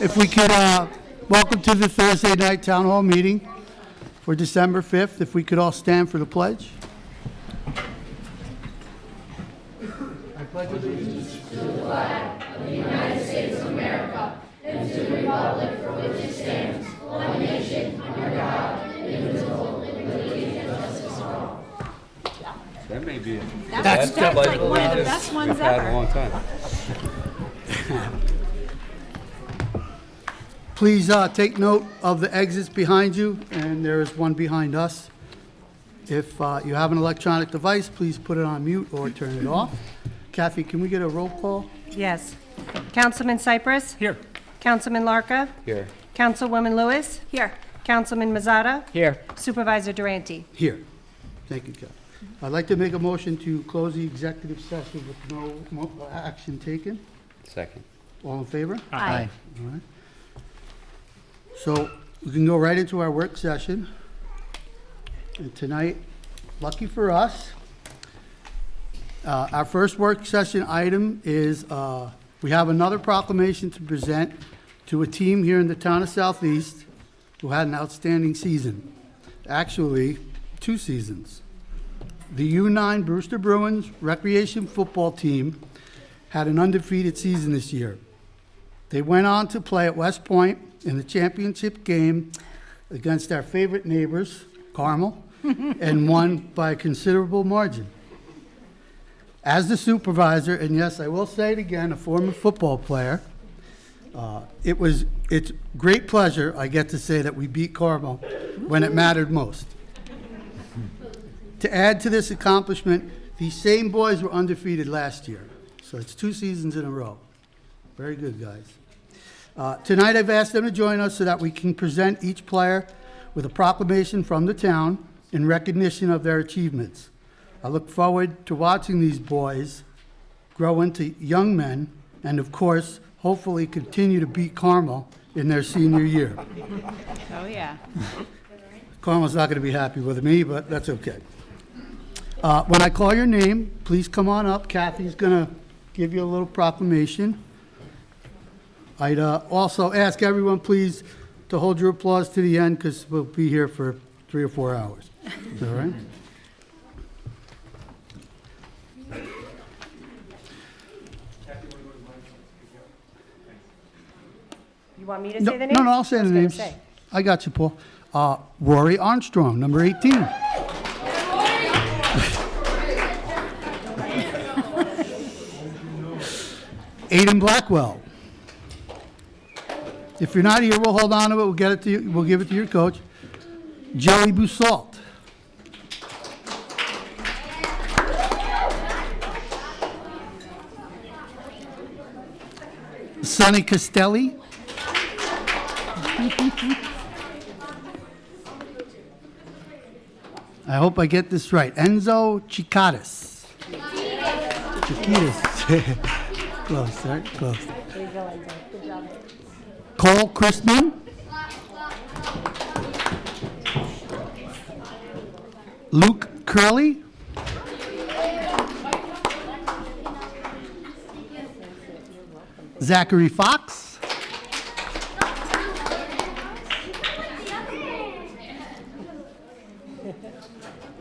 If we could, welcome to the Thursday night town hall meeting for December 5th. If we could all stand for the pledge. I pledge allegiance to the flag of the United States of America and to the republic for which it stands, one nation, under God, indivisible, with liberty and justice for all. That may be it. That's like one of the best ones I've had in a ever. long time. Please take note of the exits behind you, and there is one behind us. If you have an electronic device, please put it on mute or turn it off. Kathy, can we get a roll call? Yes. Councilman Cypress? Here. Councilman Larka? Here. Councilwoman Lewis? Here. Councilman Mazzata? Here. Supervisor Durante? Here. Thank you, Kathy. I'd like to make a motion to close the executive session with no action taken. Second. All in favor? Aye. All right. So we can go right into our work session. And tonight, lucky for us, our first work session item is we have another proclamation to present to a team here in the town of Southeast who had an outstanding season. Actually, 2 seasons. The U9 Brewster Bruins recreation football team had an undefeated season this year. They went on to play at West Point in the championship game against our favorite neighbors, Carmel, and won by a considerable margin. As the supervisor, and yes, I will say it again, a former football player, it's great pleasure, I get to say, that we beat Carmel when it mattered most. To add to this accomplishment, these same boys were undefeated last year. So it's 2 seasons in a row. Very good, guys. Tonight I've asked them to join us so that we can present each player with a proclamation from the town in recognition of their achievements. I look forward to watching these boys grow into young men and, of course, hopefully continue to beat Carmel in their senior year. Oh, yeah. Carmel's not going to be happy with me, but that's okay. When I call your name, please come on up. Kathy's going to give you a little proclamation. I'd also ask everyone, please, to hold your applause to the end because we'll be here for 3 or 4 hours. Is that all right? You want me to No, say the name? no, I'll say the names. Say. I got you, Paul. Rory Armstrong, number 18. Aiden Blackwell. If you're not here, we'll hold on to it. We'll get it to you. We'll give it to your coach. Joey Bussault. Sonny Castelli. I hope I get this right. Enzo Chicatis. Chiquitas. Close, right? Close. Cole Christman. Luke Curley. Zachary Fox.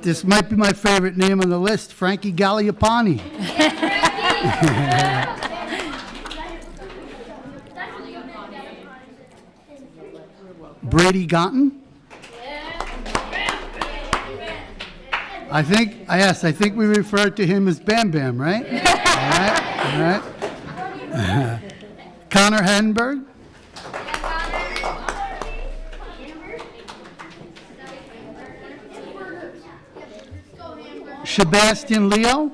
This might be my favorite name on the list, Frankie Galliapani. Brady Gonton. I think we referred to him as Bam Bam, right? All right. Connor Henberg. Sebastian Leo.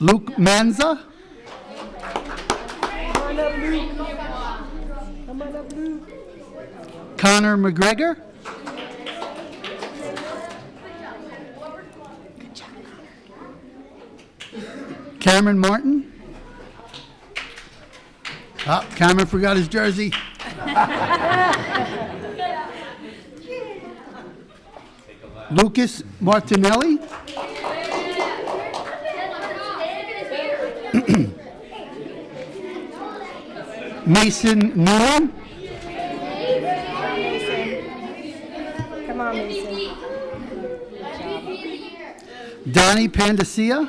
Luke Manza. Connor McGregor. Cameron Martin. Oh, Cameron forgot his jersey. Lucas Martinelli. Mason Newman, Come on, Mason. Donnie Pandacia,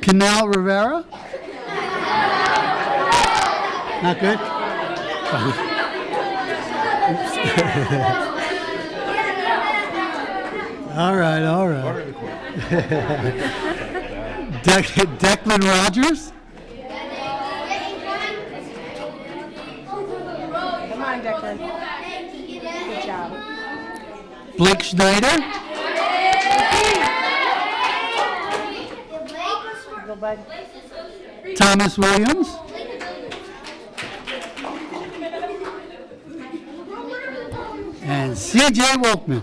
Canal Rivera. Not good? All right, all right. Declan Rogers, Come on, Declan. Good job. Blake Schneider, Go, bud. Thomas Williams, and C.J. Wolkman.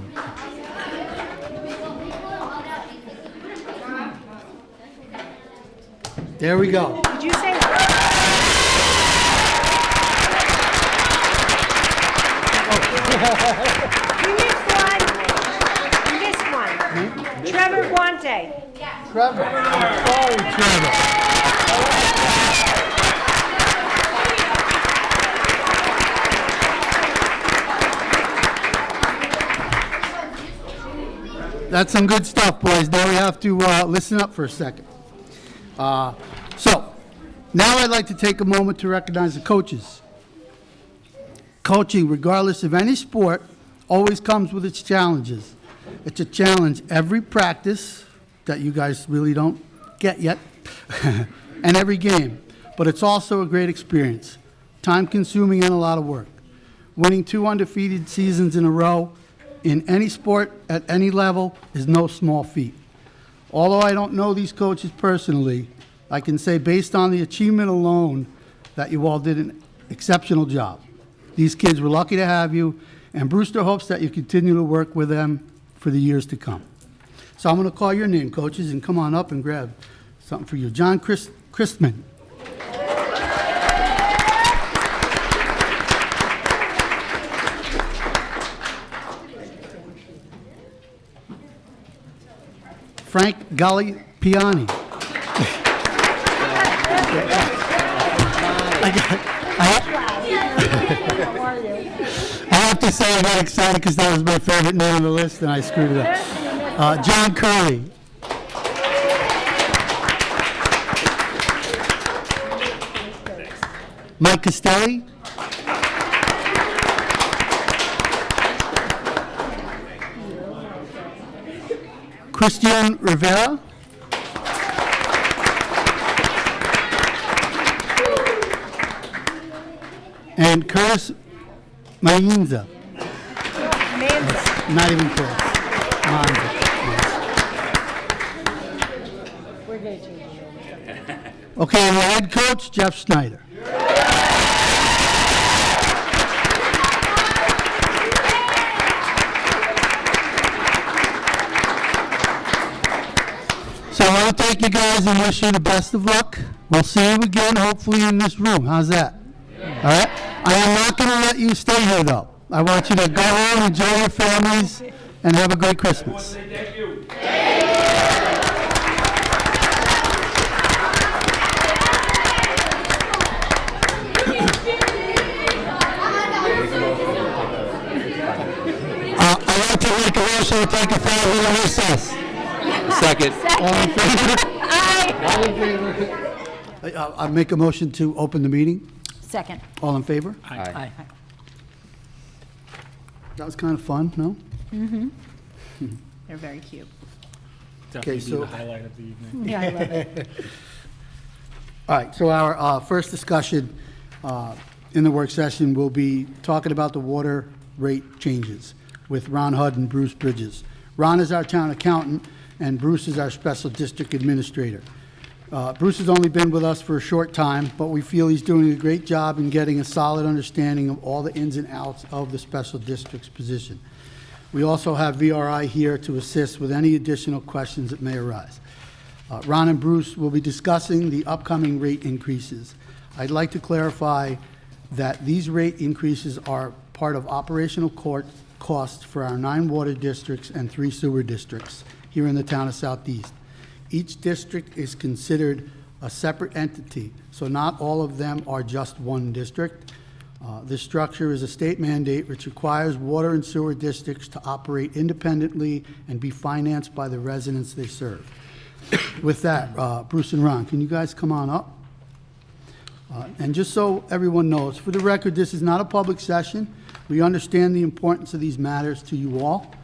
There we go. Did you say? You missed one. You missed one. Trevor Guante. Trevor. Sorry, Trevor. That's some good stuff, boys. Now we have to listen up for a second. So, now I'd like to take a moment to recognize the coaches. Coaching, regardless of any sport, always comes with its challenges. It's a challenge every practice that you guys really don't get yet, and every game. But it's also a great experience, time-consuming and a lot of work. Winning 2 undefeated seasons in a row in any sport at any level is no small feat. Although I don't know these coaches personally, I can say based on the achievement alone that you all did an exceptional job. These kids were lucky to have you, and Brewster hopes that you continue to work with them for the years to come. So I'm going to call your name, coaches, and come on up and grab something for you. John Christman. Frank Gallipiani. I have to say I got excited because that was my favorite name on the list and I screwed it up. John Curley. Mike Castelli. Christian Rivera. And Curtis Mainza. Not even close. Mainza. We're going to change it. Okay, and the head coach, Jeff Snyder. So I want to thank you guys and wish you the best of luck. We'll see you again, hopefully in this room. How's that? All right? I am not going to let you stay here, though. I want you to go home, enjoy your families, and have a great Christmas. Thank you. I'd like to make a motion to take a 5-minute recess. Second. All in favor? All in favor? I'll make a motion to open the meeting. Second. All in favor? Aye. That was kind of fun, no? They're very cute. Okay, Definitely be so- the highlight of the evening. Yeah, I love it. All right, so our first discussion in the work session will be talking about the water rate changes with Ron Hudd and Bruce Bridges. Ron is our town accountant, and Bruce is our special district administrator. Bruce has only been with us for a short time, but we feel he's doing a great job in getting a solid understanding of all the ins and outs of the special district's position. We also have VRI here to assist with any additional questions that may arise. Ron and Bruce will be discussing the upcoming rate increases. I'd like to clarify that these rate increases are part of operational costs for our 9 water districts and 3 sewer districts here in the town of Southeast. Each district is considered a separate entity, so not all of them are just one district. This structure is a state mandate which requires water and sewer districts to operate independently and be financed by the residents they serve. With that, Bruce and Ron, can you guys come on up? And just so everyone knows, for the record, this is not a public session. We understand the importance of these matters to you all.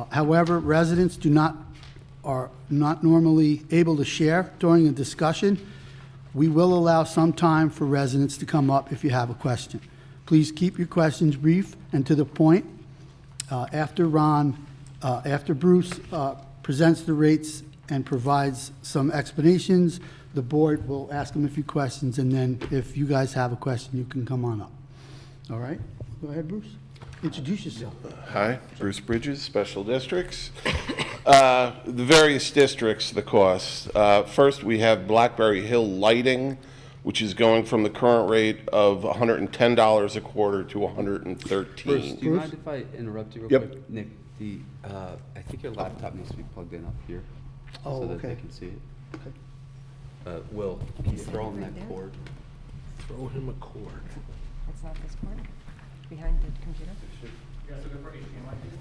However, residents are not normally able to share during a discussion. We will allow some time for residents to come up if you have a question. Please keep your questions brief and to the point. After Bruce presents the rates and provides some explanations, the board will ask him a few questions, and then if you guys have a question, you can come on up. All right? Go ahead, Bruce. Introduce yourself. Hi, Bruce Bridges, Special Districts. The various districts, the costs. First, we have Blackberry Hill Lighting, which is going from the current rate of $110 a quarter to $113. Bruce, do you mind if I interrupt you real Yep. quick? Nick, I think your laptop needs to be plugged in up here. Oh, so that okay. they can see it. Will, can you throw him that cord? Throw him a cord. That's not this cord? Behind the computer?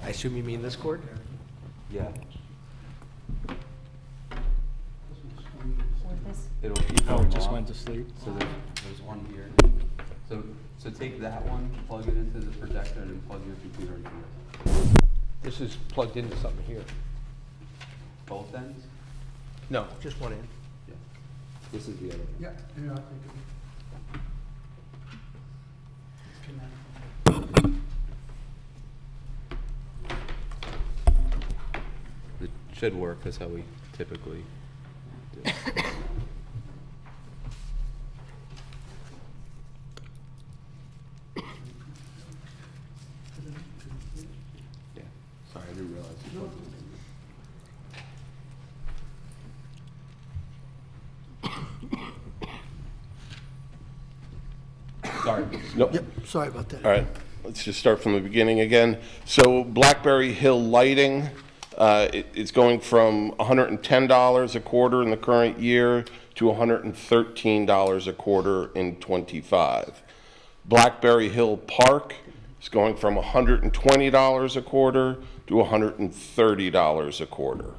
I assume you mean this cord? Yeah. Or this? It'll keep Oh, going it just off. went to sleep? So there's one here. So take that one, plug it into the projector, and then plug your computer into this. This is plugged into something here. Both ends? No, just one end. Yeah. This is the other. Yeah. Here, I'll take it. It should work. That's how we typically do it. Yeah. Sorry, I didn't realize. You plugged it in. Sorry. Nope. Yep, sorry about that. All right, let's just start from the beginning again. So Blackberry Hill Lighting, it's going from $110 a quarter in the current year to $113 a quarter in '25. Blackberry Hill Park is going from $120 a quarter to $130 a quarter.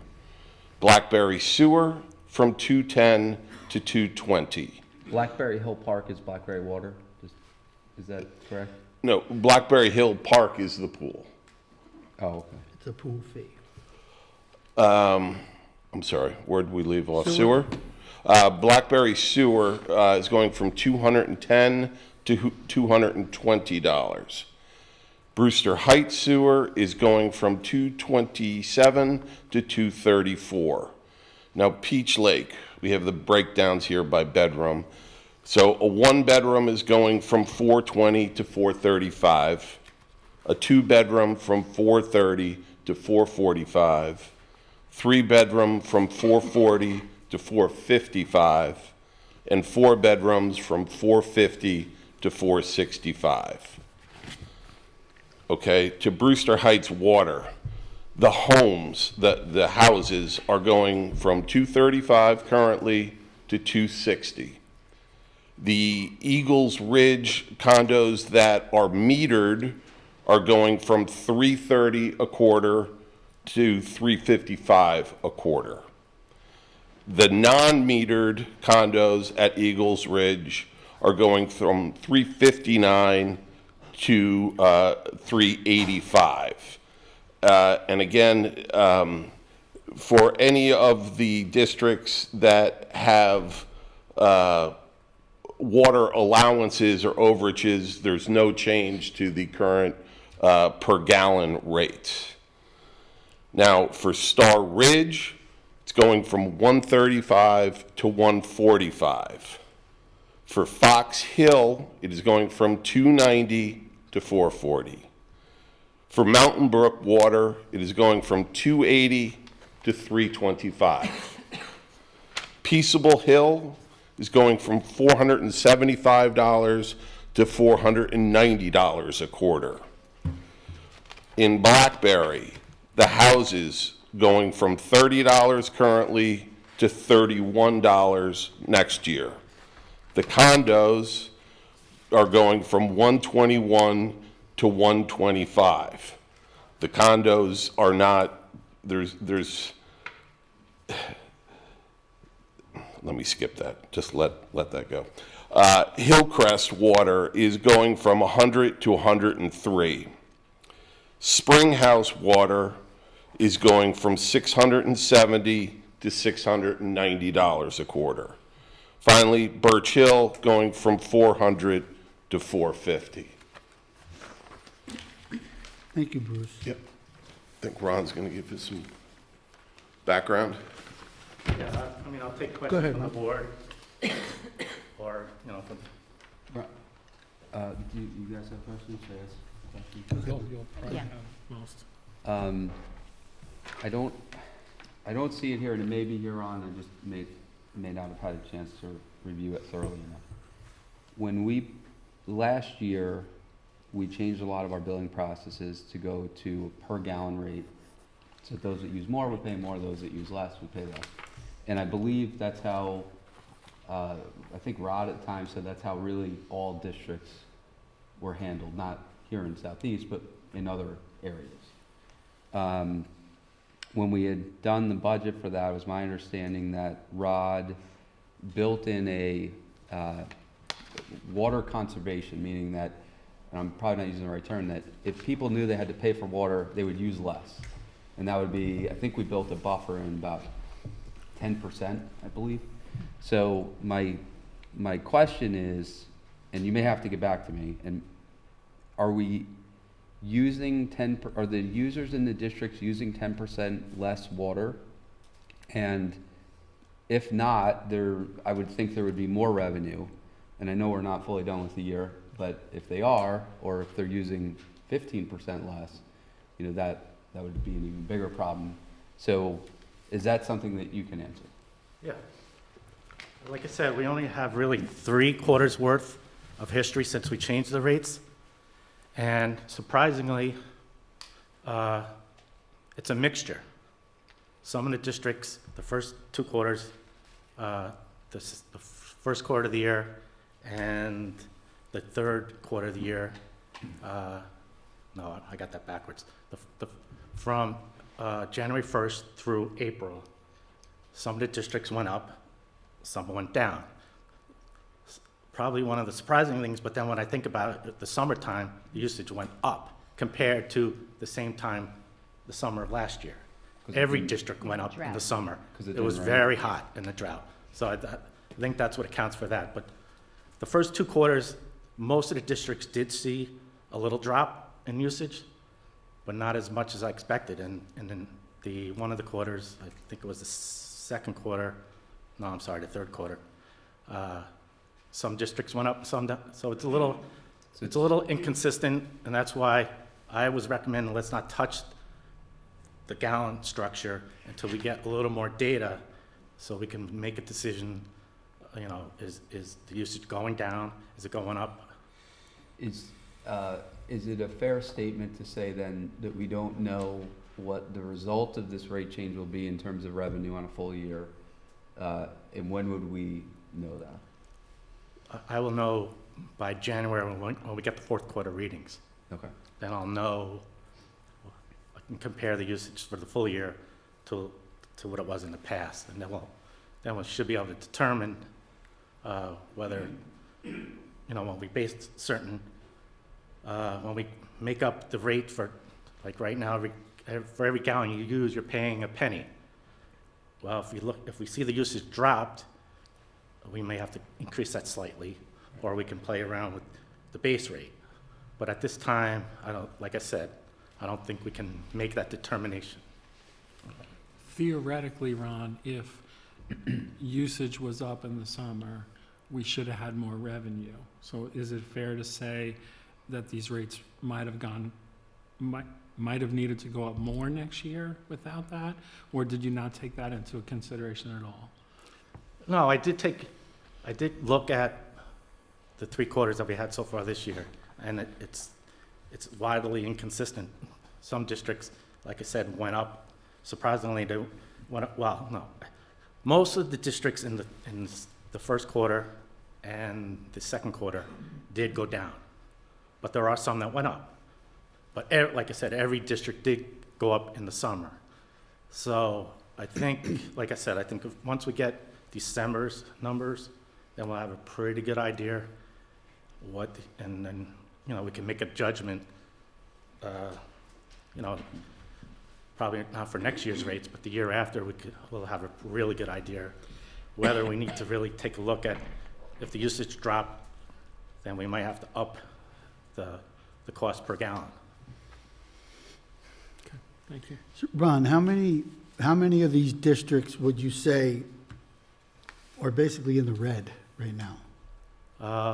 Blackberry Sewer from $210 to $220. Blackberry Hill Park is Blackberry Water. Is that correct? No, Blackberry Hill Park is the pool. Oh, okay. It's a pool fee. I'm sorry, where did we leave off? Sewer? Blackberry Sewer is going from $210 to $220. Brewster Heights Sewer is going from $227 to $234. Now, Peach Lake, we have the breakdowns here by bedroom. So a 1-bedroom is going from $420 to $435. A 2-bedroom from $430 to $445. 3-bedroom from $440 to $455. And 4 bedrooms from $450 to $465. Okay, to Brewster Heights Water, the homes, the houses are going from $235 currently to $260. The Eagles Ridge condos that are metered are going from $330 a quarter to $355 a quarter. The non-metered condos at Eagles Ridge are going from $359 to $385. And again, for any of the districts that have water allowances or overages, there's no change to the current per gallon rates. Now, for Star Ridge, it's going from $135 to $145. For Fox Hill, it is going from $290 to $440. For Mountain Brook Water, it is going from $280 to $325. Peaceable Hill is going from $475 to $490 a quarter. In Blackberry, the houses going from $30 currently to $31 next year. The condos are going from 121 to 125. The condos are not, there's, let me skip that, just let that go. Hillcrest Water is going from 100 to 103. Springhouse Water is going from $670 to $690 a quarter. Finally, Birch Hill going from 400 to 450. Thank you, Bruce. Yep. I think Ron's going to give us some background. Yeah, I mean, I'll take Go questions ahead, from the Ron. board, or, you know, from, Do you guys have questions? Should I ask questions? Yeah. I don't see it here, and it may be here on, I just may not have had a chance to review it thoroughly enough. Last year, we changed a lot of our billing processes to go to a per gallon rate. So those that use more would pay more, those that use less would pay less. And I believe that's how, I think Rod at the time said that's how really all districts were handled, not here in Southeast, but in other areas. When we had done the budget for that, it was my understanding that Rod built in a water conservation, meaning that, and I'm probably not using the right term, that if people knew they had to pay for water, they would use less. And that would be, I think we built a buffer in about 10%, I believe. So my question is, and you may have to get back to me, and are we using are the users in the districts using 10% less water? And if not, I would think there would be more revenue. And I know we're not fully done with the year, but if they are, or if they're using 15% less, you know, that would be an even bigger problem. So is that something that you can answer? yeah. Like I said, we only have really 3 quarters worth of history since we changed the rates. And surprisingly, it's a mixture. Some of the districts, the first 2 quarters, the first quarter of the year and the third quarter of the year, no, I got that backwards. From January 1st through April, some of the districts went up, some went down. Probably one of the surprising things, but then when I think about it, the summertime, the usage went up compared to the same time the summer of last year. Every district went up in the Drought. summer. 'Cause it It was didn't rain. very hot in the drought. So I think that's what accounts for that. But the first 2 quarters, most of the districts did see a little drop in usage, but not as much as I expected. And then one of the quarters, I think it was the second quarter, no, I'm sorry, the third quarter, some districts went up, some down. So it's a little inconsistent, and that's why I was recommending let's not touch the gallon structure until we get a little more data, so we can make a decision, you know, is the usage going down? Is it going up? Is it a fair statement to say then that we don't know what the result of this rate change will be in terms of revenue on a full year? And when would we know that? I will know by January when we get the fourth quarter readings. Okay. Then I'll know, I can compare the usage for the full year to what it was in the past. And then we should be able to determine whether, you know, when we base when we make up the rate for, like right now, for every gallon you use, you're paying a penny. Well, if we see the usage dropped, we may have to increase that slightly, or we can play around with the base rate. But at this time, like I said, I don't think we can make that determination. Theoretically, Ron, if usage was up in the summer, we should have had more revenue. So is it fair to say that these rates might have needed to go up more next year without that? Or did you not take that into consideration at all? No, I did look at the 3 quarters that we had so far this year, and it's wildly inconsistent. Some districts, like I said, went up. Surprisingly, they went up, well, no. Most of the districts in the first quarter and the second quarter did go down. But there are some that went up. But like I said, every district did go up in the summer. So I think, like I said, I think once we get December's numbers, then we'll have a pretty good idea and then, you know, we can make a judgment, you know, probably not for next year's rates, but the year after, we'll have a really good idea whether we need to really take a look at, if the usage drop, then we might have to up the cost per gallon. Thank you. So, Ron, how many of these districts would you say are basically in the red right now?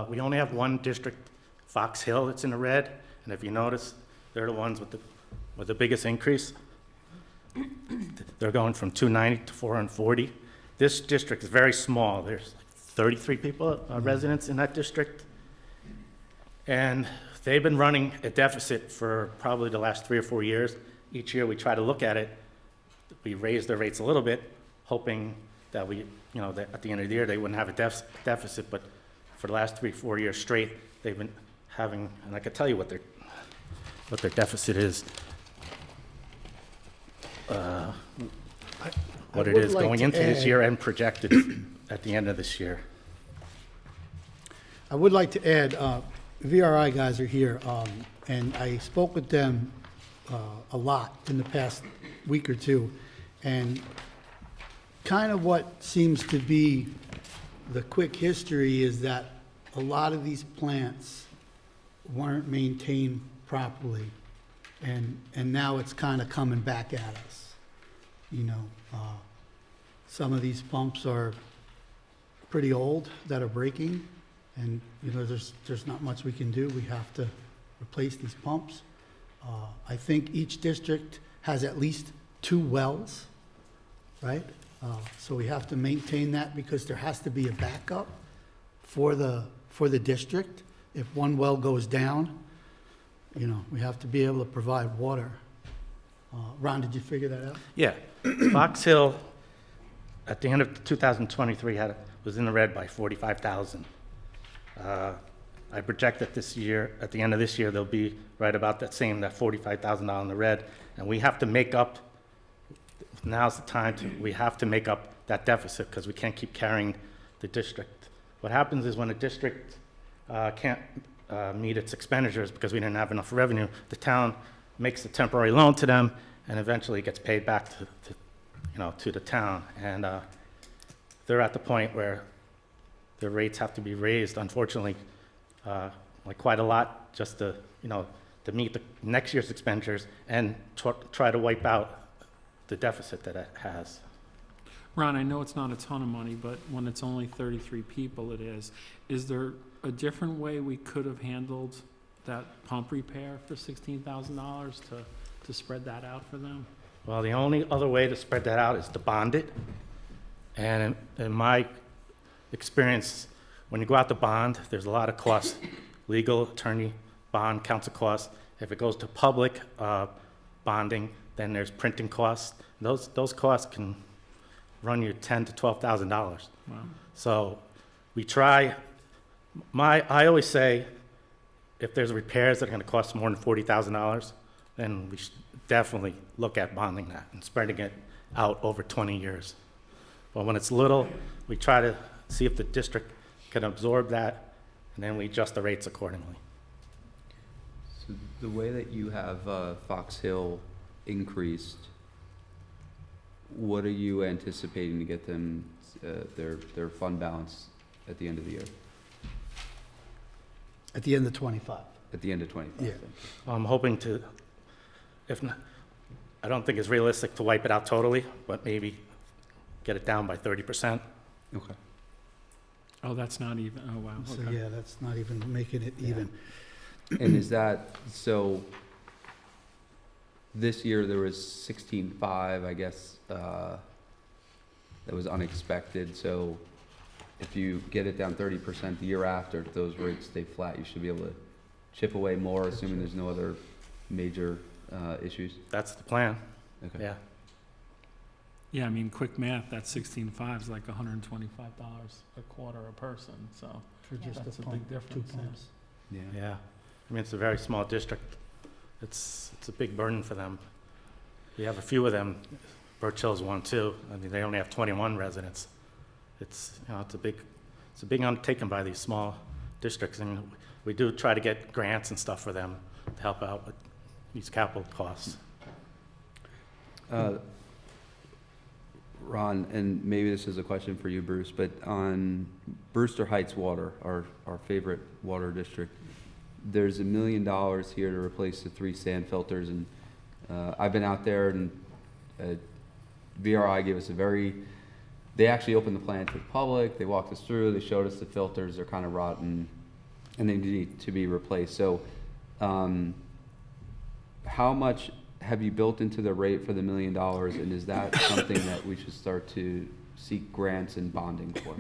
We only have one district, Fox Hill, that's in the red, and if you notice, they're the ones with the biggest increase. They're going from 290 to 440. This district is very small. There's 33 people, residents in that district. And they've been running a deficit for probably the last 3 or 4 years. Each year we try to look at it. We raise their rates a little bit, hoping that that at the end of the year they wouldn't have a deficit, but for the last 3 or 4 years straight, they've been having, and I could tell you what their deficit is. What it would is like going to into this add- year and projected at the end of this year. I would like to add, VRI guys are here, and I spoke with them a lot in the past week or two, and kind of what seems to be the quick history is that a lot of these plants weren't maintained properly, and now it's kind of coming back at us. You know, some of these pumps are pretty old that are breaking, and, you know, there's not much we can do. We have to replace these pumps. I think each district has at least 2 wells, right? So we have to maintain that because there has to be a backup for the district. If one well goes down, you know, we have to be able to provide water. Ron, did you figure that out? Yeah, Fox Hill, at the end of 2023, was in the red by 45,000. I project that this year, at the end of this year, they'll be right about that $45,000 in the red, and we have to make up, now's the time we have to make up that deficit, because we can't keep carrying the district. What happens is when a district can't meet its expenditures because we didn't have enough revenue, the town makes a temporary loan to them, and eventually it gets paid back to the town. And they're at the point where their rates have to be raised, unfortunately, like quite a lot, just to meet the next year's expenditures and try to wipe out the deficit that it has. Ron, I know it's not a ton of money, but when it's only 33 people, it is. Is there a different way we could have handled that pump repair for $16,000 to spread that out for them? Well, the only other way to spread that out is to bond it. And in my experience, when you go out to bond, there's a lot of costs, legal, attorney, bond, counsel costs. If it goes to public bonding, then there's printing costs. Those costs can run you $10,000 to $12,000. Wow. So we try, I always say, if there's repairs that are gonna cost more than $40,000, then we should definitely look at bonding that and spreading it out over 20 years. But when it's little, we try to see if the district can absorb that, and then we adjust the rates accordingly. So the way that you have Fox Hill increased, what are you anticipating to get them their fund balance at the end of the year? At the end of 25. At the end of 25? Yeah. I'm hoping to, if not, I don't think it's realistic to wipe it out totally, but maybe get it down by 30%. Okay. Oh, that's not even, oh, wow, So, okay. yeah, that's not even making it even. And is that, so this year there was 16.5, I guess, that was unexpected. So if you get it down 30% the year after, if those rates stay flat, you should be able to chip away more, assuming there's no other major issues? That's the plan, Okay. yeah. Yeah, I mean, quick math, that 16.5 is like $125 a quarter a person, so For just that's a a pump, big 2 difference. yeah. pumps. Yeah. Yeah, I mean, it's a very small district. It's a big burden for them. We have a few of them, Birch Hill's one too. I mean, they only have 21 residents. It's, you know, it's a big undertaking by these small districts, and we do try to get grants and stuff for them to help out with these capital costs. Ron, and maybe this is a question for you, Bruce, but on Brewster Heights Water, our favorite water district, there's $1 million here to replace the 3 sand filters, and I've been out there, and VRI gave us they actually opened the plant to the public, they walked us through, they showed us the filters, they're kind of rotten, and they need to be replaced. So how much have you built into the rate for the $1 million, and is that something that we should start to seek grants and bonding for?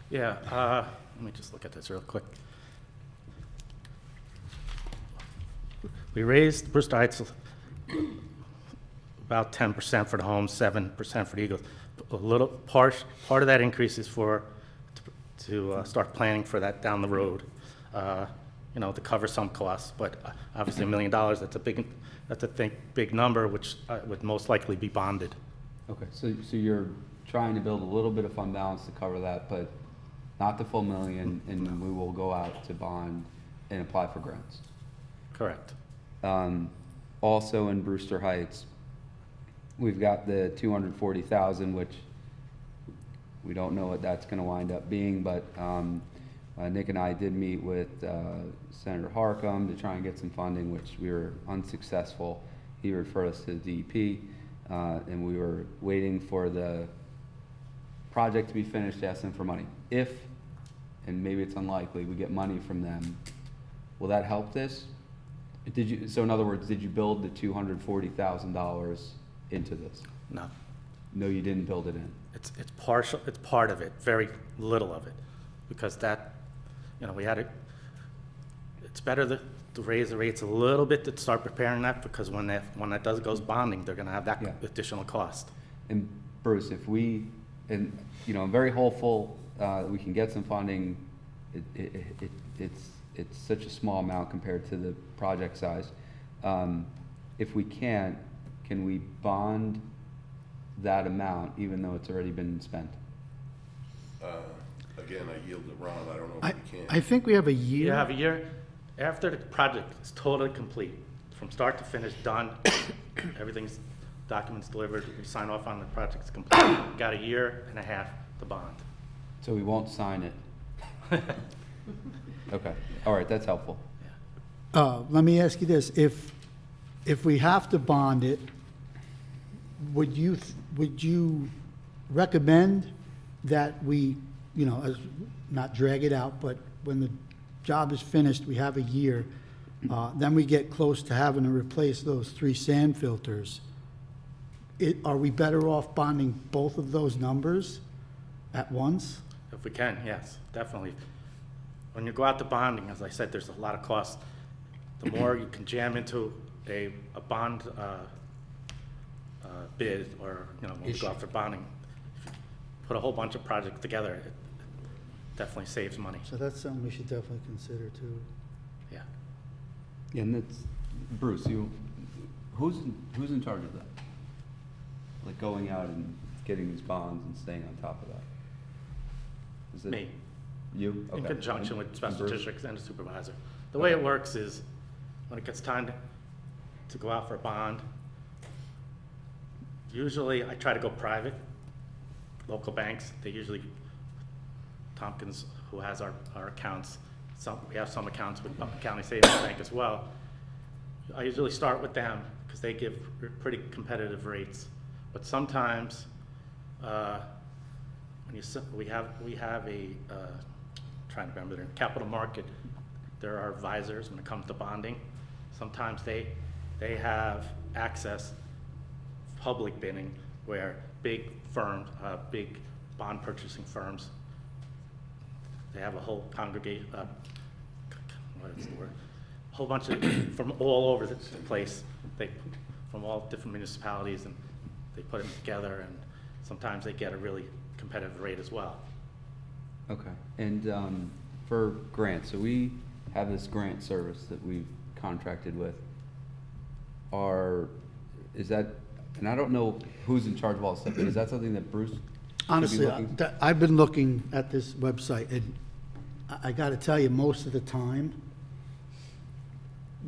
Yeah, let me just look at this real quick. We raised Brewster Heights about 10% for the homes, 7% for the Eagles. A little part of that increase is to start planning for that down the road, you know, to cover some costs. But obviously $1 million, that's a big number, which would most likely be bonded. Okay, so you're trying to build a little bit of fund balance to cover that, but not the full $1 million, and we will go out to bond and apply for grants. Correct. Also in Brewster Heights, we've got the 240,000, which we don't know what that's gonna wind up being, but, Nick and I did meet with, Senator Harcum to try and get some funding, which we were unsuccessful. He referred us to the DEP, and we were waiting for the project to be finished, to ask them for money. If, and maybe it's unlikely, we get money from them, will that help this? So in other words, did you build the $240,000 into this? No. No, you didn't build it in. It's partial, it's part of it, very little of it, because that, you know, it's better to raise the rates a little bit to start preparing that, because when that goes bonding, they're gonna have that Yeah. additional cost. And Bruce, if we, and, you know, I'm very hopeful, we can get some funding. It's such a small amount compared to the project size. If we can't, can we bond that amount even though it's already been spent? Again, I yield to Ron, I don't know if we can. I think we have a You year. have a year, after the project is totally complete, from start to finish, done, everything's, documents delivered, we sign off on the project's complete, got a year and a half to bond. So we won't sign it? Okay, all right, that's helpful. Let me ask you this, if we have to bond it, would you recommend that we, you know, not drag it out, but when the job is finished, we have a year, then we get close to having to replace those 3 sand filters, are we better off bonding both of those numbers at once? If we can, yes, definitely. When you go out to bonding, as I said, there's a lot of costs. The more you can jam into a bond bid, or, you know, when we go out for bonding, if you put a whole bunch of projects together, it definitely saves money, So that's something we should definitely consider too. yeah. Yeah, and that's, Bruce, who's in charge of that? Like going out and getting these bonds and staying on top of that? Is it Me, You? in Okay. conjunction with And special Bruce? districts and the supervisor. The way it works is, when it gets time to go out for a bond, usually I try to go private. Local banks, they usually, Tompkins, who has our accounts, we have some accounts with Putnam County Savings Bank as well. I usually start with them, because they give pretty competitive rates. But sometimes, we have a, trying to remember, their capital market, there are advisors when it comes to bonding. Sometimes they have access, public bidding, where big firms, big bond purchasing firms, they have a whole congregation, what is the word? a whole bunch of, from all over the place, from all different municipalities, and they put them together, and sometimes they get a really competitive rate as well. Okay, and for grants, so we have this grant service that we've contracted with. Is that, and I don't know who's in charge of all this stuff, but is that something that Bruce should be Honestly, looking? I've been looking at this website, and I gotta tell you, most of the time,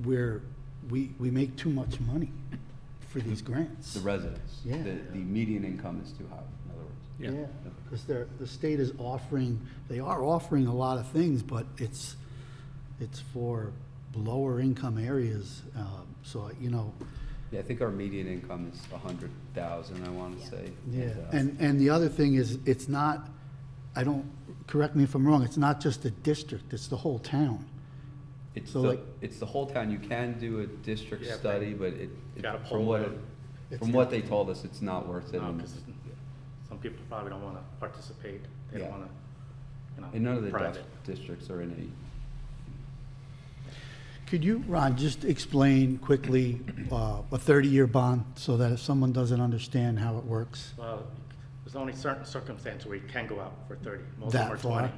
we make too much money for these grants. The residents? Yeah. The median income is too high, in other words? Yeah. Because the state is offering, they are offering a lot of things, but it's for lower income areas, so, you know. Yeah, I think our median income is 100,000, I want to say. Yeah, and the other thing is, it's not, correct me if I'm wrong, it's not just the district, it's the whole town. It's So, the, like- it's the whole town. You can do a district Yeah, study, but gotta from pull what it. from what they told us, it's not worth it. No, And- 'cause some people probably don't wanna participate, they don't Yeah. wanna, And none of the private. districts are in any. Could you, Ron, just explain quickly a 30-year bond, so that if someone doesn't understand how it works? Well, there's only certain circumstances where you can go out for 30. Most of them are That far?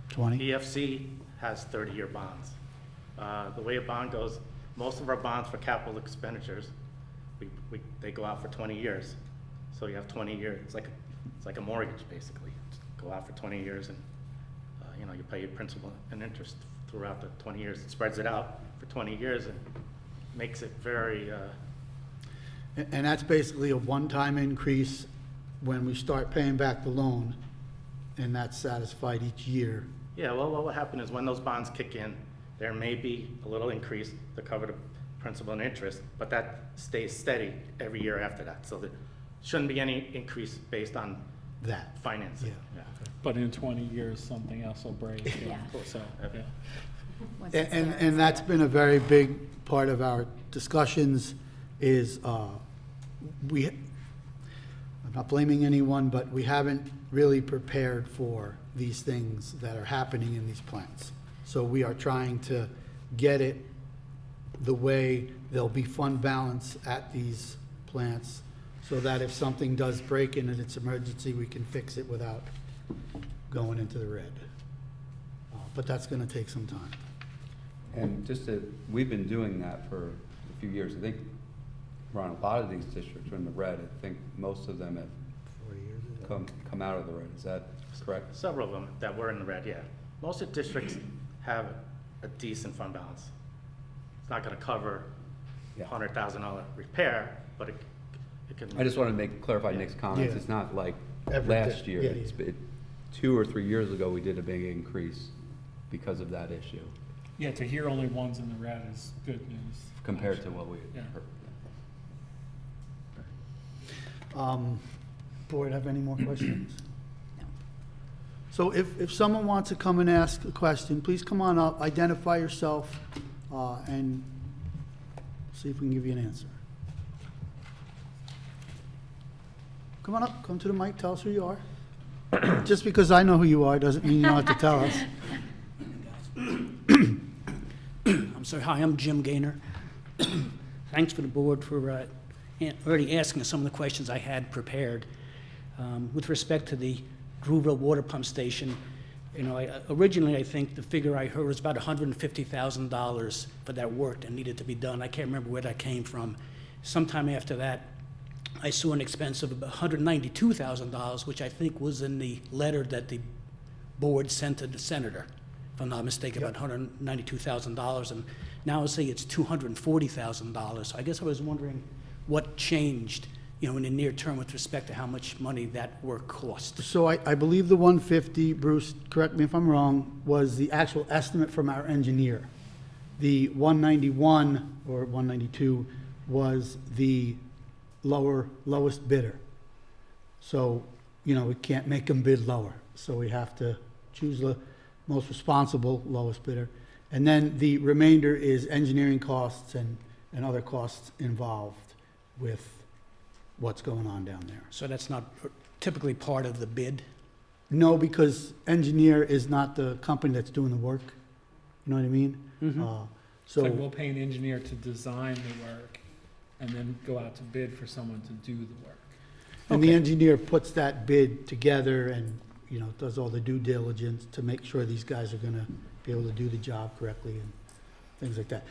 20. 20? EFC has 30-year bonds. The way a bond goes, most of our bonds for capital expenditures, they go out for 20 years. So you have 20 years, it's like a mortgage, basically. Go out for 20 years, and, you know, you pay your principal and interest throughout the 20 years. It spreads it out for 20 years and makes it very, And that's basically a one-time increase when we start paying back the loan, and that's satisfied each year. yeah, well, what will happen is when those bonds kick in, there may be a little increase to cover the principal and interest, but that stays steady every year after that. So there shouldn't be any increase based on That. financing. Yeah. But in 20 years, something else will break. Yeah. So, yeah. Once it's there, it's And that's there. been a very big part of our discussions is, I'm not blaming anyone, but we haven't really prepared for these things that are happening in these plants. So we are trying to get it the way there'll be fund balance at these plants, so that if something does break in and it's emergency, we can fix it without going into the red. But that's gonna take some time. And we've been doing that for a few years. I think, Ron, a lot of these districts are in the red. I think most of them have 40 years is come out of the red. Is that correct? Several of them that were in the red, yeah. Most of the districts have a decent fund balance. It's not gonna cover Yeah. $100,000 repair, but it can. I just want to clarify Nick's comments. Yeah. It's not like Every last di- year. yeah, It's yeah. 2 or 3 years ago, we did a big increase because of that issue Yeah, to hear only one's in the red is good news. compared to what we Yeah. heard. Board, have any more questions? So if someone wants to come and ask a question, please come on up, identify yourself, and see if we can give you an answer. Come on up, come to the mic, tell us who you are. Just because I know who you are doesn't mean you don't have to tell us. I'm sorry, hi, I'm Jim Gaynor. Thanks for the board for already asking some of the questions I had prepared. With respect to the Grooville Water Pump Station, you know, originally I think the figure I heard was about $150,000 for that work that needed to be done. I can't remember where that came from. Sometime after that, I saw an expense of about $192,000, which I think was in the letter that the board sent to the senator, if I'm not mistaken, about $192,000. And now I say it's $240,000. So I guess I was wondering what changed, you know, in the near term with respect to how much money that work cost. So I believe the 150, Bruce, correct me if I'm wrong, was the actual estimate from our engineer. The 191 or 192 was the lowest bidder. So, you know, we can't make them bid lower. So we have to choose the most responsible lowest bidder. And then the remainder is engineering costs and other costs involved with what's going on down there. So that's not typically part of the bid? No, because engineer is not the company that's doing the work. You know what I mean? It's like So, we'll pay an engineer to design the work and then go out to bid for someone to do the work. and the Okay. engineer puts that bid together and, you know, does all the due diligence to make sure these guys are gonna be able to do the job correctly and things like that.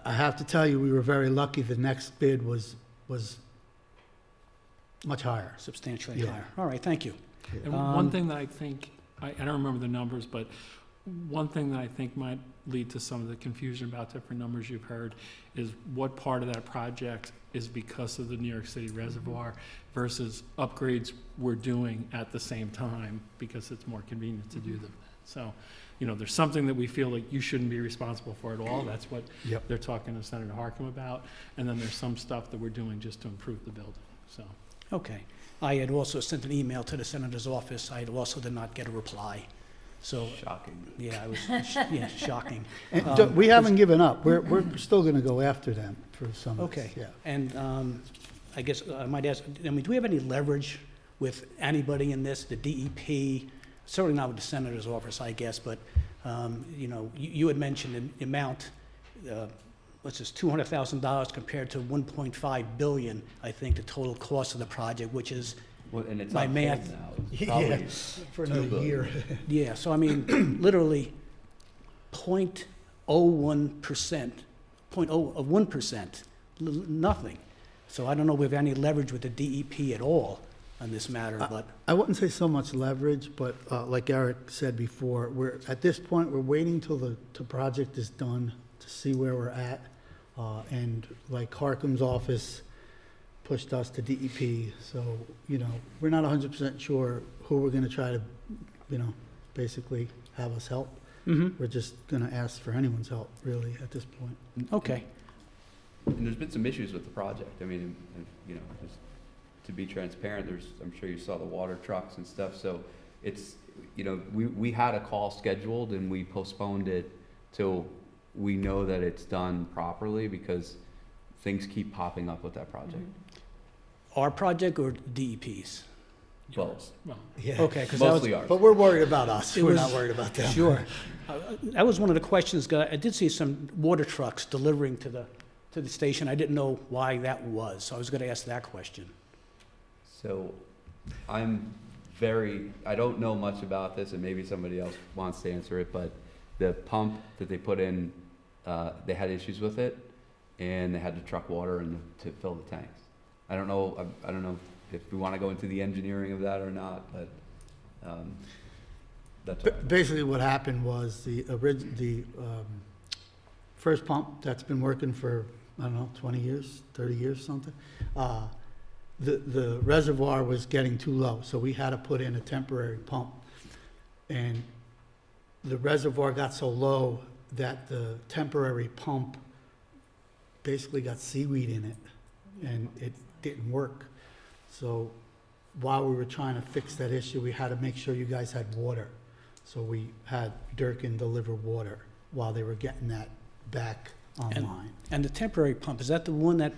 I have to tell you, we were very lucky. The next bid was much higher. Substantially Yeah. higher. All right, thank you. And one thing that I think, I don't remember the numbers, but one thing that I think might lead to some of the confusion about different numbers you've heard is what part of that project is because of the New York City reservoir versus upgrades we're doing at the same time because it's more convenient to do them. So, you know, there's something that we feel like you shouldn't be responsible for at all. That's what Yep. they're talking to Senator Harkin about. And then there's some stuff that we're doing just to improve the building, so. Okay. I had also sent an email to the senator's office. I also did not get a reply. So, Shocking. yeah, yeah, shocking. And we haven't given up. We're still gonna go after them for some of this, Okay. yeah. And I guess I might ask, I mean, do we have any leverage with anybody in this, the DEP? Certainly not with the senator's office, I guess, but, you know, you had mentioned the amount, what's this, $200,000 compared to 1.5 billion, I think, the total cost of the project, which is, Well, and it's My not math- paid now. It's Yeah, probably for 2 another billion. year. yeah, so I mean, literally 0.01%, 0.01%, nothing. So I don't know if we have any leverage with the DEP at all on this matter, but, I wouldn't say so much leverage, but like Eric said before, at this point, we're waiting till the project is done to see where we're at. And like Harkin's office pushed us to DEP, so, you know, we're not 100% sure who we're gonna try to, you know, basically have us help. We're just gonna ask for anyone's help, really, at this point. okay. And there's been some issues with the project. I mean, you know, just to be transparent, I'm sure you saw the water trucks and stuff, so it's, you know, we had a call scheduled and we postponed it till we know that it's done properly because things keep popping up with that project. Our project or DEP's? Both. Well, Yeah. Okay, because that was, Mostly ours. But we're worried about us. It We're was- not worried about them. sure. That was one of the questions, I did see some water trucks delivering to the station. I didn't know why that was, so I was gonna ask that question. So I don't know much about this, and maybe somebody else wants to answer it, but the pump that they put in, they had issues with it, and they had to truck water in to fill the tanks. I don't know if we want to go into the engineering of that or not, but that's all right. Basically, what happened was the first pump that's been working for, I don't know, 20 years, 30 years, something, the reservoir was getting too low, so we had to put in a temporary pump. And the reservoir got so low that the temporary pump basically got seaweed in it, and it didn't work. So while we were trying to fix that issue, we had to make sure you guys had water. So we had Durkin deliver water while they were getting that back online. And the temporary pump, is that the one that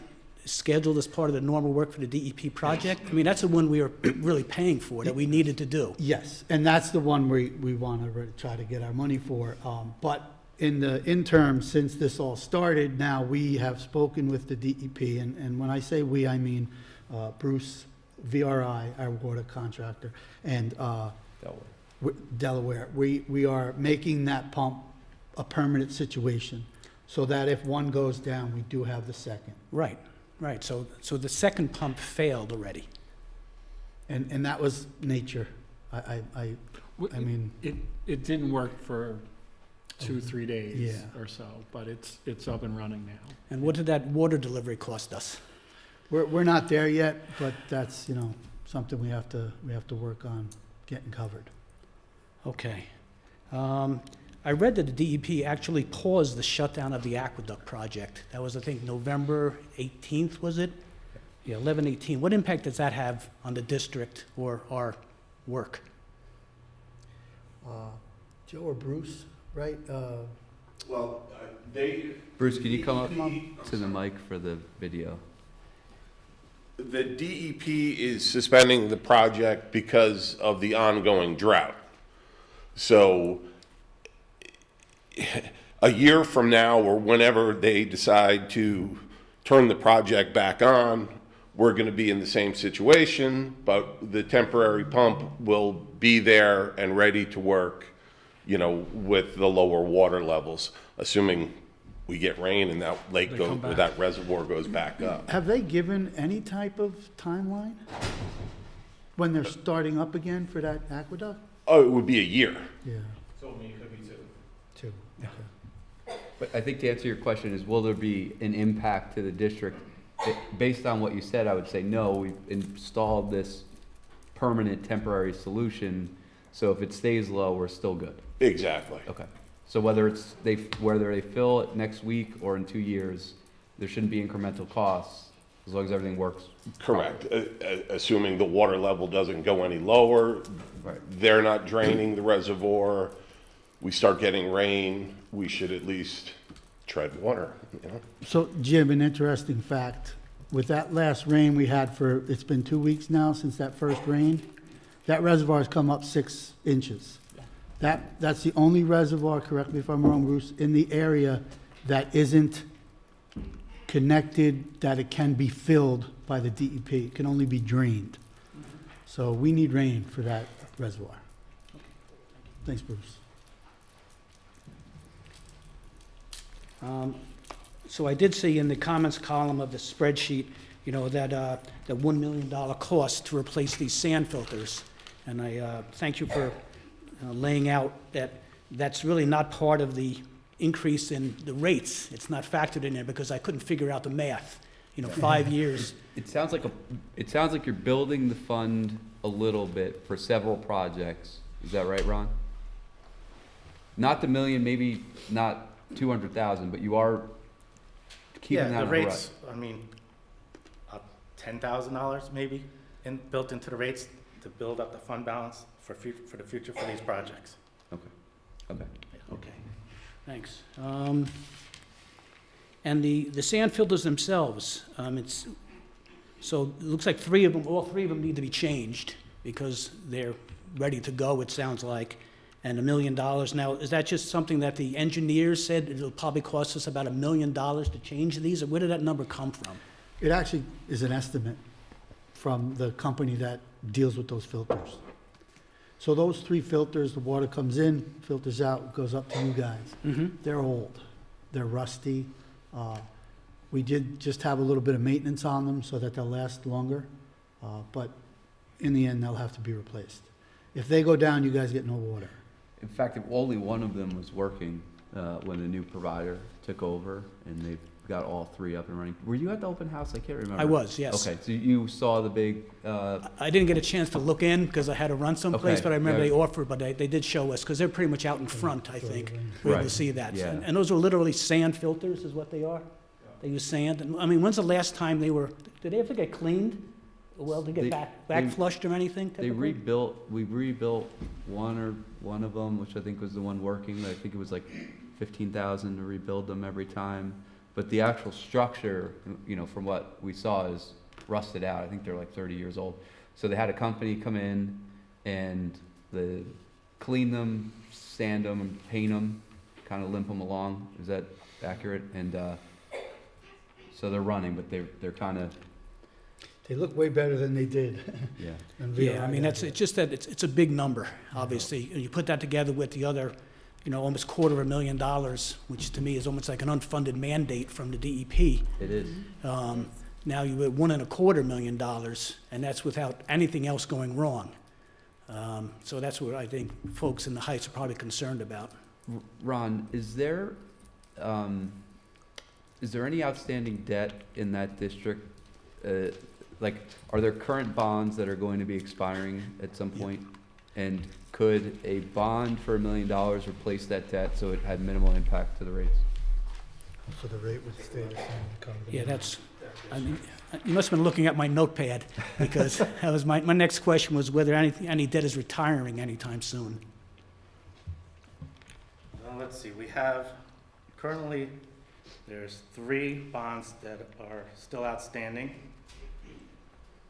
is scheduled as part of the normal work for the DEP project? I mean, that's the one we were really paying for, that we needed to do. Yes, and that's the one we want to try to get our money for. But in the interim, since this all started, now we have spoken with the DEP, and when I say we, I mean Bruce, VRI, our water contractor, and Delaware. We are making that pump a permanent situation, so that if one goes down, we do have the second. Right, right. So the second pump failed already. And that was nature. I mean, It didn't work for 2-3 days Yeah. or so, but it's up and running now. And what did that water delivery cost us? we're not there yet, but that's, you know, something we have to work on getting covered. Okay. I read that the DEP actually paused the shutdown of the aqueduct project. That was, I think, November 18th, was it? Yeah, 11/18. What impact does that have on the district or our work? Joe or Bruce, right? Well, Bruce, can you come up to the mic for the video? the DEP is suspending the project because of the ongoing drought. So a year from now or whenever they decide to turn the project back on, we're going to be in the same situation, but the temporary pump will be there and ready to work, you know, with the lower water levels, assuming we get rain and that lake goes, or that reservoir goes back up. Have they given any type of timeline when they're starting up again for that aqueduct? Oh, it would be a year. Yeah. So it could be two. Two, okay. But I think to answer your question is, will there be an impact to the district? Based on what you said, I would say no. We've installed this permanent temporary solution, so if it stays low, we're still good. Exactly. Okay. So whether they fill it next week or in 2 years, there shouldn't be incremental costs as long as everything works. Correct. Assuming the water level doesn't go any lower, Right. they're not draining the reservoir, we start getting rain, we should at least tread water, you know? So Jim, an interesting fact, with that last rain we had it's been 2 weeks now since that first rain, that reservoir's come up 6 inches. That's the only reservoir, correct me if I'm wrong, Bruce, in the area that isn't connected, that it can be filled by the DEP. It can only be drained. So we need rain for that reservoir. Thanks, Bruce. So I did see in the comments column of the spreadsheet, you know, that the $1 million cost to replace these sand filters. And I thank you for laying out that that's really not part of the increase in the rates. It's not factored in there because I couldn't figure out the math. You know, 5 years. It sounds like you're building the fund a little bit for several projects. Is that right, Ron? Not the million, maybe not 200,000, but you are keeping that Yeah, on the the rates, I mean, $10,000 maybe built into the rates to build up the fund balance for the future for these projects. Okay. Okay, thanks. And the sand filters themselves, so it looks like all three of them need to be changed because they're ready to go, it sounds like, and $1 million. Now, is that just something that the engineers said it'll probably cost us about $1 million to change these, or where did that number come from? It actually is an estimate from the company that deals with those filters. So those 3 filters, the water comes in, filters out, goes up to you guys. They're old, they're rusty. We did just have a little bit of maintenance on them so that they'll last longer, but in the end, they'll have to be replaced. If they go down, you guys get no water. In fact, only one of them was working when the new provider took over, and they've got all 3 up and running. Were you at the open house? I can't remember. I was, yes. Okay, so you saw the big, I didn't get a chance to look in because I had to run someplace, Okay, but I remember yeah. they offered, but they did show us, because they're pretty much out in front, I think. We were able to Right, see that. yeah. And those are literally sand filters is what they are? They use sand. And I mean, when's the last time did they ever get cleaned? Well, to get back flushed or anything we typically? rebuilt one of them, which I think was the one working. I think it was like 15,000 to rebuild them every time. But the actual structure, you know, from what we saw, is rusted out. I think they're like 30 years old. So they had a company come in and clean them, sand them, and paint them, kind of limp them along. Is that accurate? And so they're running, but they're kind of, They look way better than they did. yeah. Yeah, I mean, it's just that it's a big number, obviously. And you put that together with the other, you know, almost $250,000, which to me is almost like an unfunded mandate from the DEP. It is. Now you at $1.25 million, and that's without anything else going wrong. So that's what I think folks in the Heights are probably concerned about. Ron, is there any outstanding debt in that district? Like, are there current bonds that are going to be expiring at some point? And could a bond for $1 million replace that debt so it had minimal impact to the rates? So the rate would stay the same. Yeah, I mean, you must have been looking at my notepad, because that was my next question was whether any debt is retiring anytime soon. Well, let's see, we have, currently, there's 3 bonds that are still outstanding.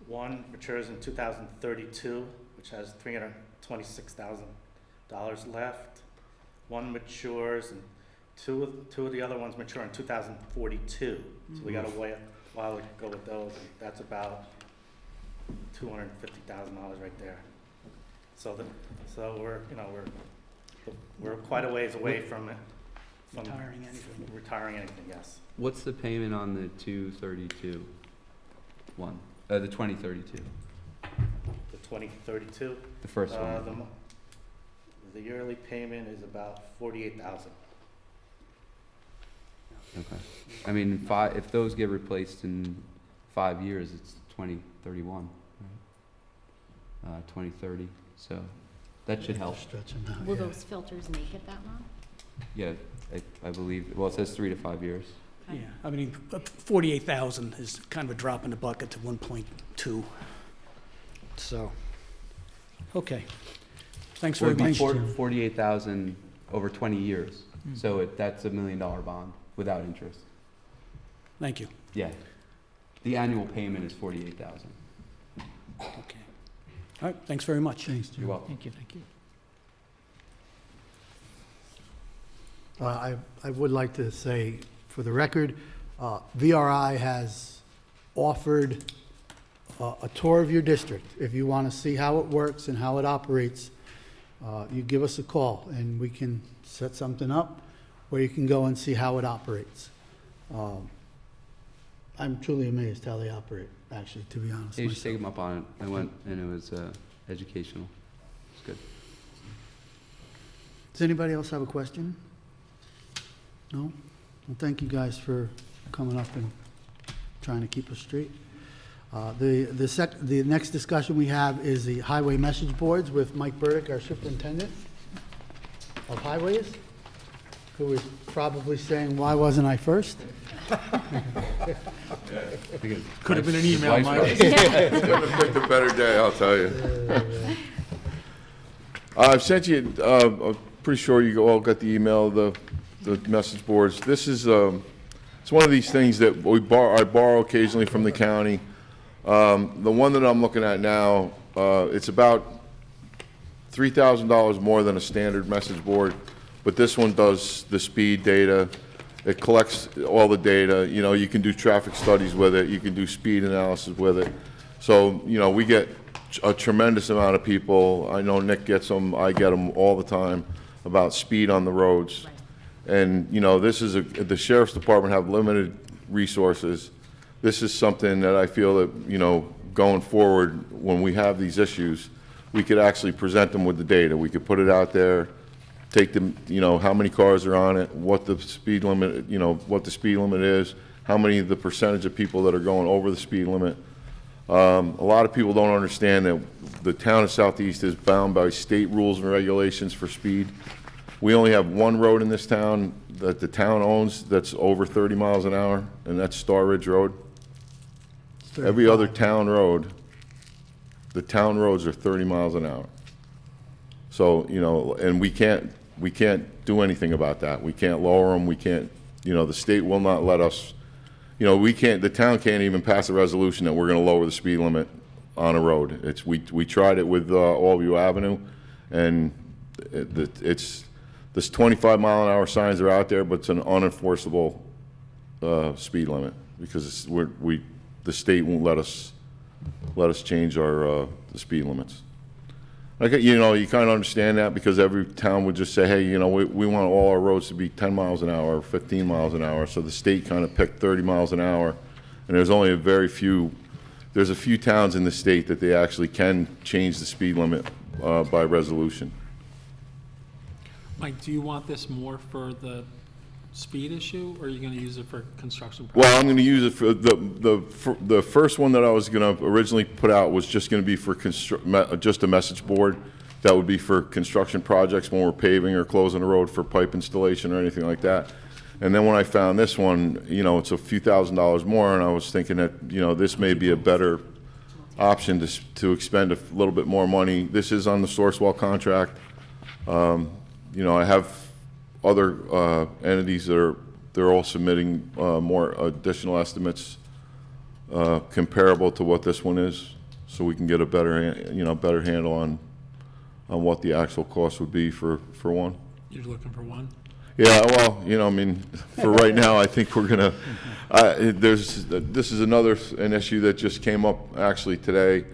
One matures in 2032, which has $326,000 left. One matures in Two of the other ones mature in 2042, so we got a while to go with those, and that's about $250,000 right there. So we're quite a ways away from it. From retiring anything, yes. What's the payment on the 232 one? The 2032, The 2032, the first one. the yearly payment is about $48,000. Okay. I mean, if those get replaced in 5 years, it's 2031, right? 2030, so that should help. Stretching out, Will yeah. those filters make it that long? Yeah, I believe, well, it says 3 to 5 years. Yeah, I mean, 48,000 is kind of a drop in the bucket to 1.2. So, okay. Thanks very much. 48,000 over 20 years, so that's $1 million bond without interest. Thank you. Yeah. The annual payment is 48,000. Okay. All right, thanks very much. Thanks, Jim. You're welcome. Thank you, thank you. I would like to say, for the record, VRI has offered a tour of your district. If you want to see how it works and how it operates, you give us a call, and we can set something up where you can go and see how it operates. I'm truly amazed how they operate, actually, to be honest. You just take myself. them up on it. I went, and it was educational. It's good. Does anybody else have a question? No? Well, thank you guys for coming up and trying to keep us straight. The next discussion we have is the highway message boards with Mike Burdick, our superintendent of highways, who is probably saying, "Why wasn't I first?" Could have been an email, Mike. Couldn't have picked a better day, I'll tell you. I've sent you, I'm pretty sure you all got the email, the message boards. This is, it's one of these things that I borrow occasionally from the county. The one that I'm looking at now, it's about $3,000 more than a standard message board, but this one does the speed data. It collects all the data. You know, you can do traffic studies with it. You can do speed analysis with it. So, you know, we get a tremendous amount of people. I know Nick gets them. I get them all the time about speed on the roads. And, you know, this is the sheriff's department have limited resources. This is something that I feel that, you know, going forward, when we have these issues, we could actually present them with the data. We could put it out there, take them, you know, how many cars are on it, what the speed limit, you know, what the speed limit is, how many, the percentage of people that are going over the speed limit. A lot of people don't understand that the town of Southeast is bound by state rules and regulations for speed. We only have one road in this town that the town owns that's over 30 miles an hour, and that's Star Ridge Road. Every other town road, the town roads are 30 miles an hour. So, you know, and we can't do anything about that. We can't lower them, we can't, you know, the state will not let us, you know, the town can't even pass a resolution that we're gonna lower the speed limit on a road. We tried it with Allview Avenue, and this 25-mile-an-hour signs are out there, but it's an unenforceable speed limit, because the state won't let us change the speed limits. Like, you know, you kind of understand that, because every town would just say, hey, you know, we want all our roads to be 10 miles an hour, or 15 miles an hour. So the state kind of picked 30 miles an hour, and there's only there's a few towns in the state that they actually can change the speed limit by resolution. Mike, do you want this more for the speed issue, or are you gonna use it for construction? Well, I'm going to use it for the first one that I was going to originally put out was just going to be for just a message board. That would be for construction projects when we're paving or closing a road for pipe installation or anything like that. And then when I found this one, you know, it's a few $1,000s more, and I was thinking that, you know, this may be a better option to expend a little bit more money. This is on the Sourcewell contract. You know, I have other entities they're all submitting more additional estimates comparable to what this one is, so we can get a better handle on what the actual cost would be for one. You're looking for one? Yeah, well, I mean, for right now, I think we're gonna, this is an issue that just came up actually today,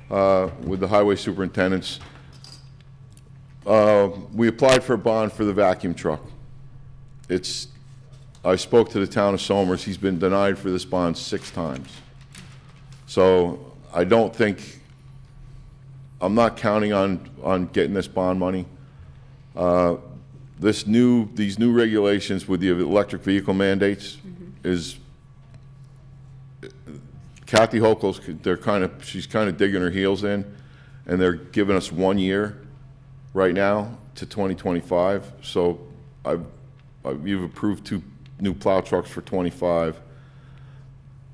with the highway superintendents. We applied for a bond for the vacuum truck. I spoke to the town of Somers, he's been denied for this bond 6 times. So I don't think, I'm not counting on getting this bond money. These new regulations with the electric vehicle mandates is, Kathy Hochul's, she's kind of digging her heels in, and they're giving us 1 year right now to 2025. So you've approved 2 new plow trucks for 25.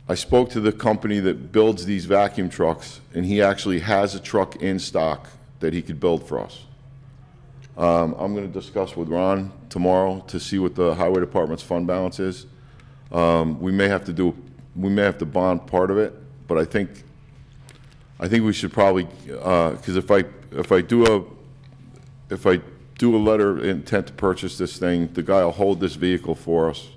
I spoke to the company that builds these vacuum trucks, and he actually has a truck in stock that he could build for us. I'm going to discuss with Ron tomorrow to see what the highway department's fund balance is. We may have to bond part of it, but I think we should probably, because if I do a letter of intent to purchase this thing, the guy will hold this vehicle for us.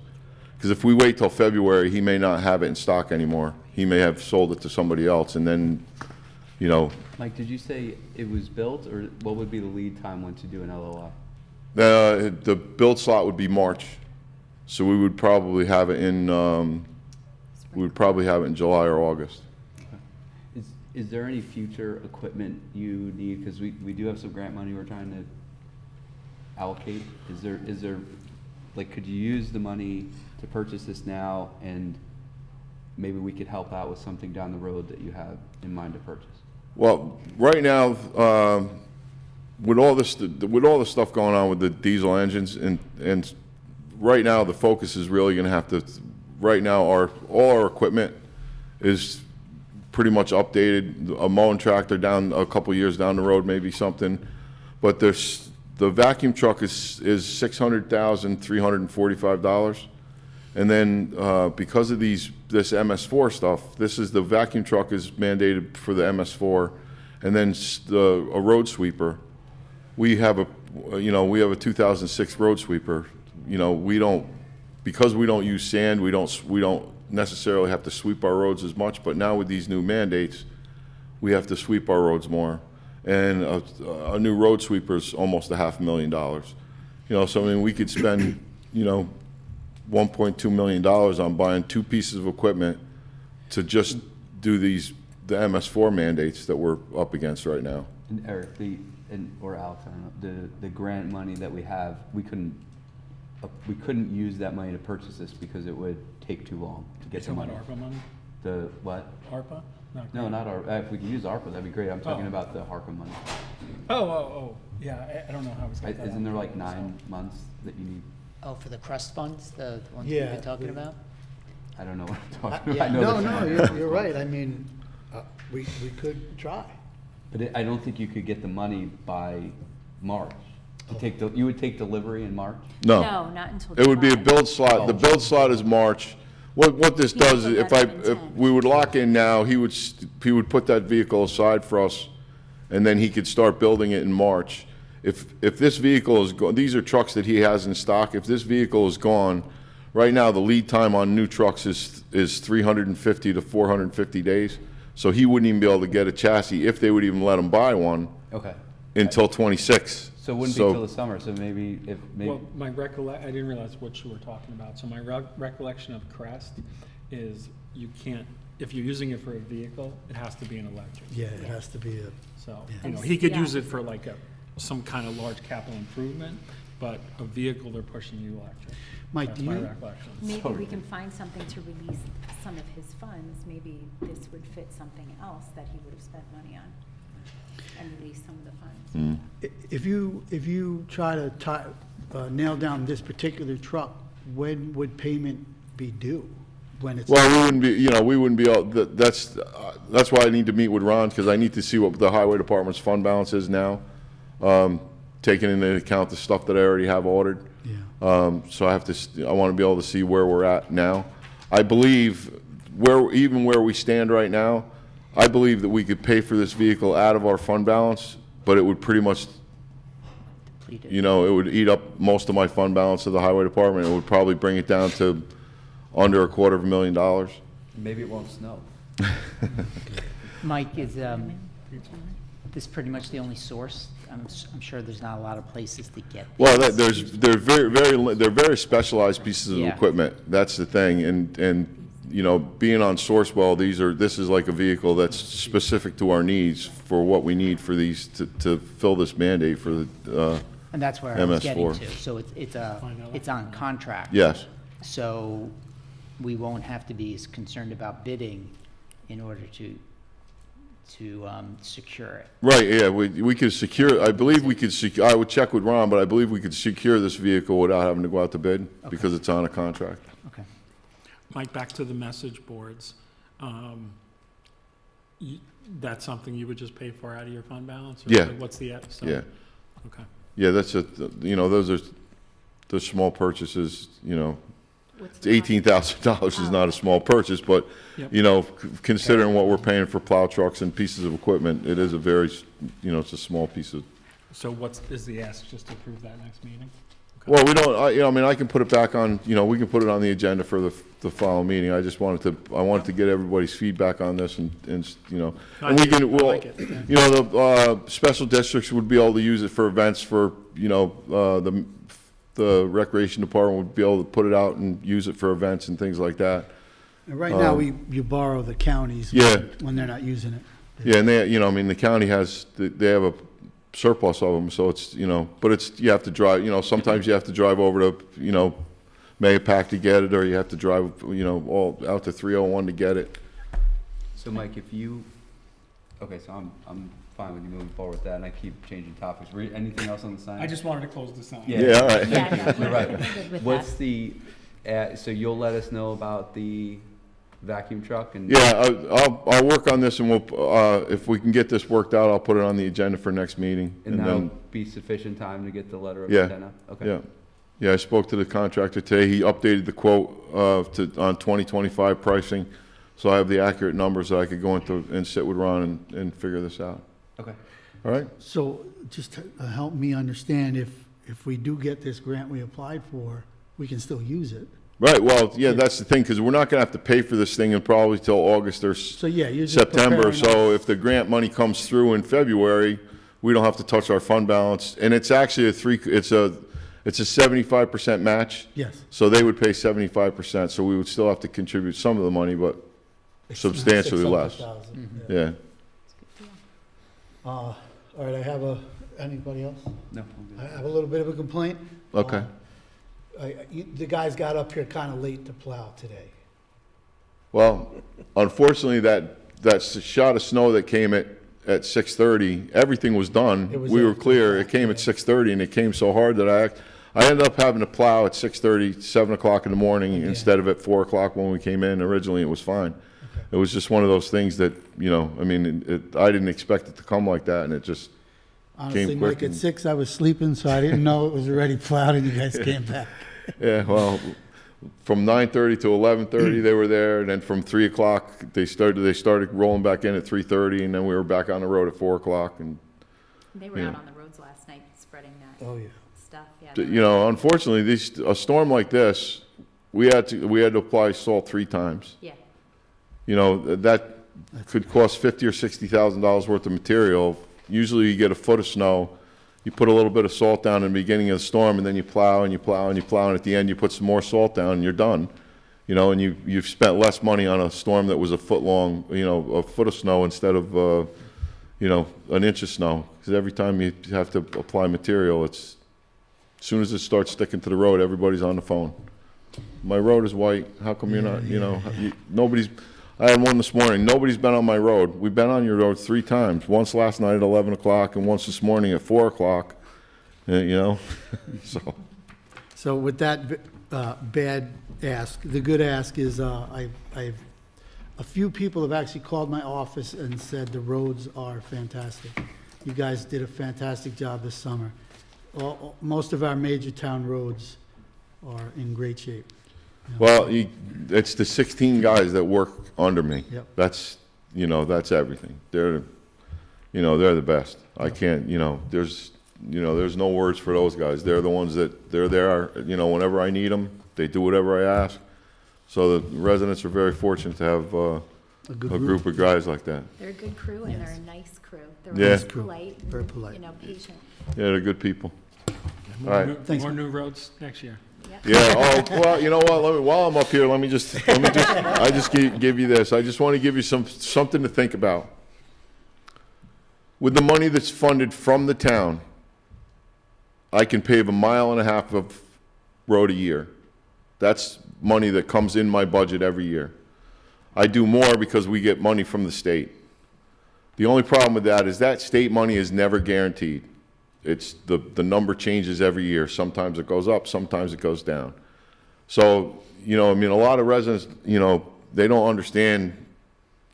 Because if we wait till February, he may not have it in stock anymore. He may have sold it to somebody else, and then, Mike, did you say it was built, or what would be the lead time once you do an LOI? the build slot would be March. So we would probably have it in, July or August. Is there any future equipment you need? Because we do have some grant money we're trying to allocate. Is there, like, could you use the money to purchase this now, and maybe we could help out with something down the road that you have in mind to purchase? Well, right now, with all the stuff going on with the diesel engines, and right now the focus is really going to have to. Right now, all our equipment is pretty much updated. A mowing tractor down a couple years down the road, maybe something, but the vacuum truck is $600,345, and then because of this MS4 stuff, the vacuum truck is mandated for the MS4, and then a road sweeper. We have a 2006 road sweeper. Because we don't use sand, we don't necessarily have to sweep our roads as much, but now with these new mandates, we have to sweep our roads more. And a new road sweeper is almost $500,000. So I mean, we could spend, $1.2 million on buying 2 pieces of equipment to just do the MS4 mandates that we're up against right now. And Eric, or Alex, I don't know, the grant money that we have, we couldn't use that money to purchase this because it would take too long to get the money. ARPA money? The what? ARPA? No, not ARPA. If we could use ARPA, that'd be great. I'm talking about the HARPA money. Oh, yeah, I don't know how it's got that. Isn't there like 9 months that you need? Oh, for the crust funds, the ones Yeah. we've been talking about? I don't know what I'm talking about. yeah. I know No, there's you're right. I mean, we could try. But I don't think you could get the money by March. You would take delivery in March? No, not until July. It would be a build slot. The build slot is March. What this does is, if we would lock in now, he would put that vehicle aside for us, and then he could start building it in March. If this vehicle is gone, these are trucks that he has in stock. If this vehicle is gone, right now the lead time on new trucks is 350 to 450 days. So he wouldn't even be able to get a chassis if they would even let him buy one. Okay. Until 26. So it wouldn't be till the summer, so maybe Well, I didn't realize what you were talking about. So my recollection of Crest is you can't, if you're using it for a vehicle, it has to be an electric. Yeah, it has to be So, Yeah. he could Yeah. use it for like some kind of large capital improvement, but a vehicle, they're pushing you electric. Mike, That's do my you- recollection. Maybe we can find something to release some of his funds. Maybe this would fit something else that he would have spent money on and release some of the funds. If you try to nail down this particular truck, when would payment be due? When it's Well, we wouldn't be able, that's why I need to meet with Ron, because I need to see what the highway department's fund balance is now, taking into account the stuff that I already have ordered. Yeah. So I want to be able to see where we're at now. I believe where we stand right now, I believe that we could pay for this vehicle out of our fund balance, but it would pretty much, Depleted. it would eat up most of my fund balance of the highway department. It would probably bring it down to under $250,000. Maybe it won't snow. Mike, is this pretty much the only source? I'm sure there's not a lot of places to get Well, these. they're very specialized pieces of Yeah. equipment. That's the thing. And, you know, being on Sourcewell, this is like a vehicle that's specific to our needs for what we need for these, to fill this mandate for the, And that's where I was getting MS4. to. So it's on contract. yes. So we won't have to be as concerned about bidding in order to secure it. Right, yeah, we could secure, I believe we could I would check with Ron, but I believe we could secure this vehicle without having to go out to bid because it's on a contract. Okay. Mike, back to the message boards. That's something you would just pay for out of your fund balance? Or Yeah. What's the, so? Yeah. Okay. Yeah, that's you know, those small purchases, you know, What's it's the cost? $18,000 is not a small purchase, but, Yep. you know, considering what we're paying for plow trucks and pieces of equipment, it is a very, you know, it's a small piece of, So is the ask, just to approve that next meeting? well, we don't, you know, I mean, I can put it back on, you know, we can put it on the agenda for the following meeting. I just wanted to get everybody's feedback on this and, you know, and we can, we'll, like it, yeah. you know, the special districts would be able to use it for events for, you know, the recreation department would be able to put it out and use it for events and things like that. And right now, you borrow the counties Yeah. when they're not using it. Yeah, and they, you know, I mean, the county they have a surplus of them, so it's, you know, but it's, you have to drive, you know, sometimes you have to drive over to, you know, Mahopac to get it, or you have to drive, you know, all out to 301 to get it. So Mike, okay, so I'm fine with you moving forward with that, and I keep changing topics. Anything else on the sign? I just wanted to close this out. Yeah, all right. Yeah, no, You're right. we're good with What's that. so you'll let us know about the vacuum truck and? Yeah, I'll work on this and we'll, if we can get this worked out, I'll put it on the agenda for next meeting. And that'll then, be sufficient time to get the letter of Yeah. intent out? Okay. yeah. Yeah, I spoke to the contractor today. He updated the quote, on 2025 pricing. So I have the accurate numbers that I could go into and sit with Ron and figure this out. Okay. All right? So just to help me understand, if we do get this grant we applied for, we can still use it. Right, well, yeah, that's the thing, because we're not gonna have to pay for this thing until probably till August or So, yeah, you're just September. preparing So us. if the grant money comes through in February, we don't have to touch our fund balance. And it's actually it's a 75% match. Yes. So they would pay 75%, so we would still have to contribute some of the money, but substantially less. 600,000, Yeah. All right, anybody else? No, I I'm good. have a little bit of a complaint. Okay. The guys got up here kind of late to plow today. Well, unfortunately, that shot of snow that came at 6:30, everything was done. It was We were after clear. the It fact, came yeah. at 6:30, and it came so hard that I ended up having to plow at 6:30, 7 o'clock in the morning instead of at 4 o'clock when we came in. Originally, it was fine. It was just one of those things that, you know, I mean, I didn't expect it to come like that, and it just, Honestly, quick Mike, at and- 6, I was sleeping, so I didn't know it was already plowed and you guys came back. yeah, well, from 9:30 to 11:30, they were there, and then from 3 o'clock, they started rolling back in at 3:30, and then we were back on the road at 4 o'clock, and, They were yeah. out on the roads last night spreading that Oh, yeah. stuff, yeah. you know, unfortunately, a storm like this, we had to apply salt 3 times. Yeah, You know, that could cost $50,000 or $60,000 worth of material. Usually you get a foot of snow, you put a little bit of salt down in the beginning of the storm, and then you plow and you plow and you plow, and at the end you put some more salt down and you're done. You know, and you've spent less money on a storm that was a foot long, you know, a foot of snow instead of, you know, an inch of snow. Because every time you have to apply material, as soon as it starts sticking to the road, everybody's on the phone. My road is white, how come you're not, you know, I had one this morning, nobody's been on my road. We've been on your road 3 times, once last night at 11 o'clock and once this morning at 4 o'clock, you know, so. So with that bad ask, the good ask is, a few people have actually called my office and said the roads are fantastic. You guys did a fantastic job this summer. Most of our major town roads are in great shape. Well, it's the 16 guys that work under me. Yep. That's, you know, that's everything. They're the best. I can't, you know, there's no words for those guys. They're the ones they're there, whenever I need them. They do whatever I ask. So the residents are very fortunate to have a group of guys like that. They're a good crew and they're a nice crew. They're Yeah. always polite, Very and, polite. patient. Yeah, they're good people. More All right. new- Thanks, More man. new roads next year. Yeah, well, you know what, while I'm up here, I just give you this. I just want to give you something to think about. With the money that's funded from the town, I can pave 1.5 miles of road a year. That's money that comes in my budget every year. I do more because we get money from the state. The only problem with that is that state money is never guaranteed. It's the number changes every year. Sometimes it goes up, sometimes it goes down. So, a lot of residents, they don't understand,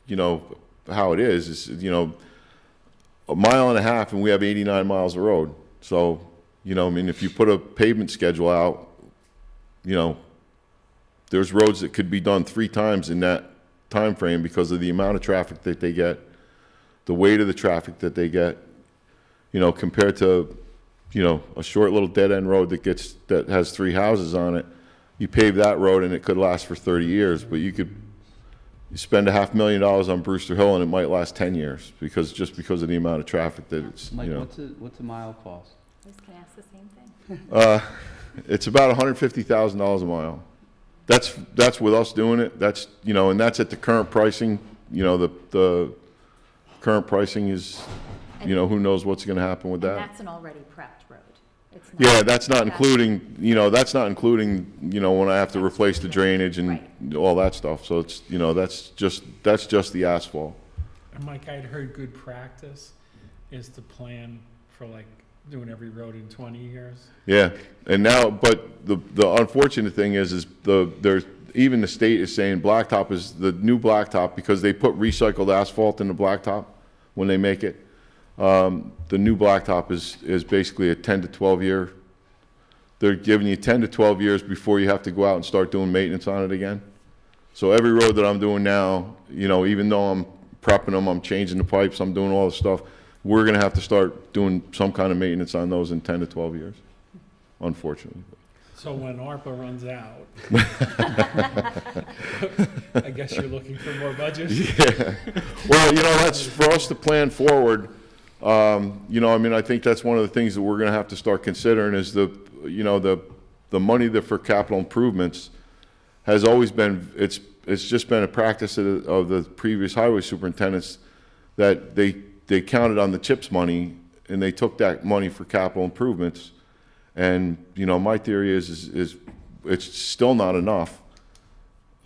how it is. It's, 1.5 miles and we have 89 miles of road. So, if you put a pavement schedule out, there's roads that could be done 3 times in that time frame because of the amount of traffic that they get, the weight of the traffic that they get, compared to, a short little dead-end road that has 3 houses on it. You pave that road and it could last for 30 years, but you spend $500,000 on Brewster Hill and it might last 10 years because of the amount of traffic that it's, Mike, what's a mile cost? I was gonna ask the same thing. It's about $150,000 a mile. That's with us doing it. That's, and that's at the current pricing. The current pricing is, who knows what's going to happen with And that. that's an already prepped road. It's not. Yeah, that's not including, when I have to replace the drainage and Right. all that stuff. So it's, that's just the asphalt. And Mike, I'd heard good practice is to plan for like doing every road in 20 years. Yeah, and now, but the unfortunate thing is there's, even the state is saying blacktop is the new blacktop because they put recycled asphalt in the blacktop when they make it. The new blacktop is basically a 10 to 12 year. They're giving you 10 to 12 years before you have to go out and start doing maintenance on it again. So every road that I'm doing now, even though I'm prepping them, I'm changing the pipes, I'm doing all the stuff, we're going to have to start doing some kind of maintenance on those in 10 to 12 years, unfortunately. So when ARPA runs out, I guess you're looking for more budget? Yeah. Well, that's for us to plan forward. I think that's one of the things that we're going to have to start considering is the money that for capital improvements has always been, it's just been a practice of the previous highway superintendents that they counted on the CHIPS money and they took that money for capital improvements. And, my theory is it's still not enough.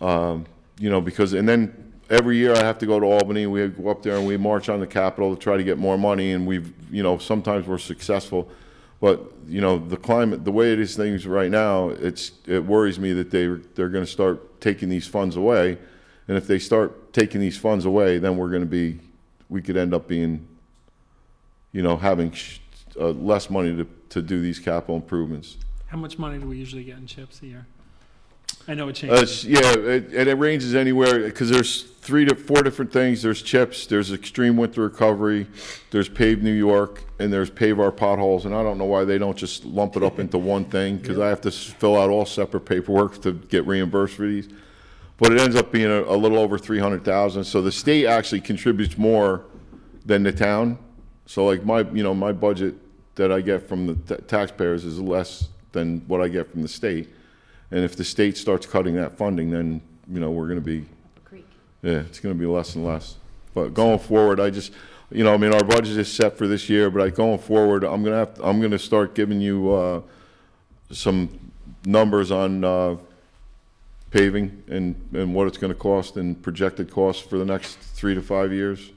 Because, and then every year I have to go to Albany, we go up there and we march on the Capitol to try to get more money and we've, sometimes we're successful. But, the climate, the way it is things right now, it worries me that they're going to start taking these funds away. And if they start taking these funds away, then we could end up being, having less money to do these capital improvements. How much money do we usually get in chips a year? I know it changes. It ranges anywhere, because there's 3 to 4 different things. There's CHIPS, there's extreme winter recovery, there's Pave New York, and there's Pave Our Potholes. And I don't know why they don't just lump it up into one thing, because I have to fill out all separate paperwork to get reimbursed for these. But it ends up being a little over 300,000. So the state actually contributes more than the town. So like my budget that I get from the taxpayers is less than what I get from the state. And if the state starts cutting that funding, then, we're going to be, Creek. yeah, it's going to be less and less. But going forward, our budget is set for this year, but going forward, I'm going to start giving you some numbers on paving and what it's going to cost and projected costs for the next 3 to 5 years.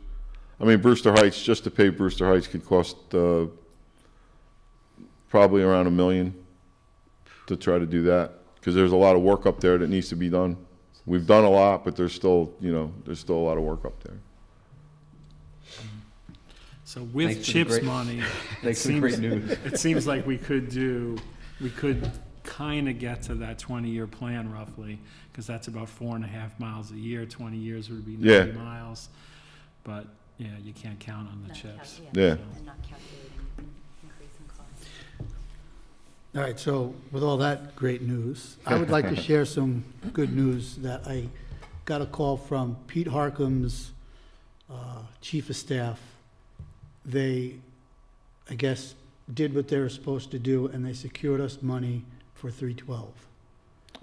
Brewster Heights, just to pave Brewster Heights could cost probably around $1 million to try to do that, because there's a lot of work up there that needs to be done. We've done a lot, but there's still a lot of work up there. So with Thanks for the CHIPS great- money, Thanks for the great news. it seems like we could kind of get to that 20-year plan roughly, because that's about 4.5 miles a year. 20 years would be 90 miles. But, yeah, you can't count on the Not CHIPS. Yeah. And not calculating increasing All right, so with all that great news, I would like to share some good news that I got a call from Pete Harkham's chief of staff. They, I guess, did what they were supposed to do, and they secured us money for 312.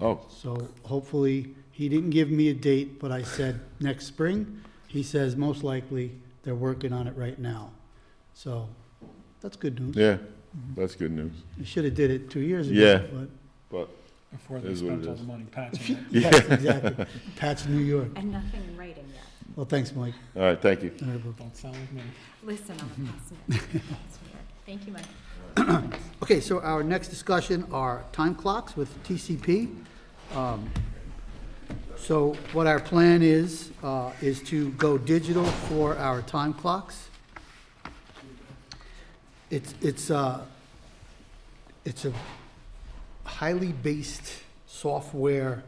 Oh, So hopefully, he didn't give me a date, but I said next spring. He says most likely they're working on it right now. So that's good news. yeah, that's good news. You should have did it 2 years ago. Yeah. But But, Before they Is what spent it all is. the money patching it. yes, exactly. Patch New York. And nothing in writing yet. Well, thanks, Mike. all right, thank you. All right, well, Don't sound like me. Listen, I'm a pessimist. Thank you, Mike. okay, so our next discussion are time clocks with TCP. So what our plan is to go digital for our time clocks. It's a highly based software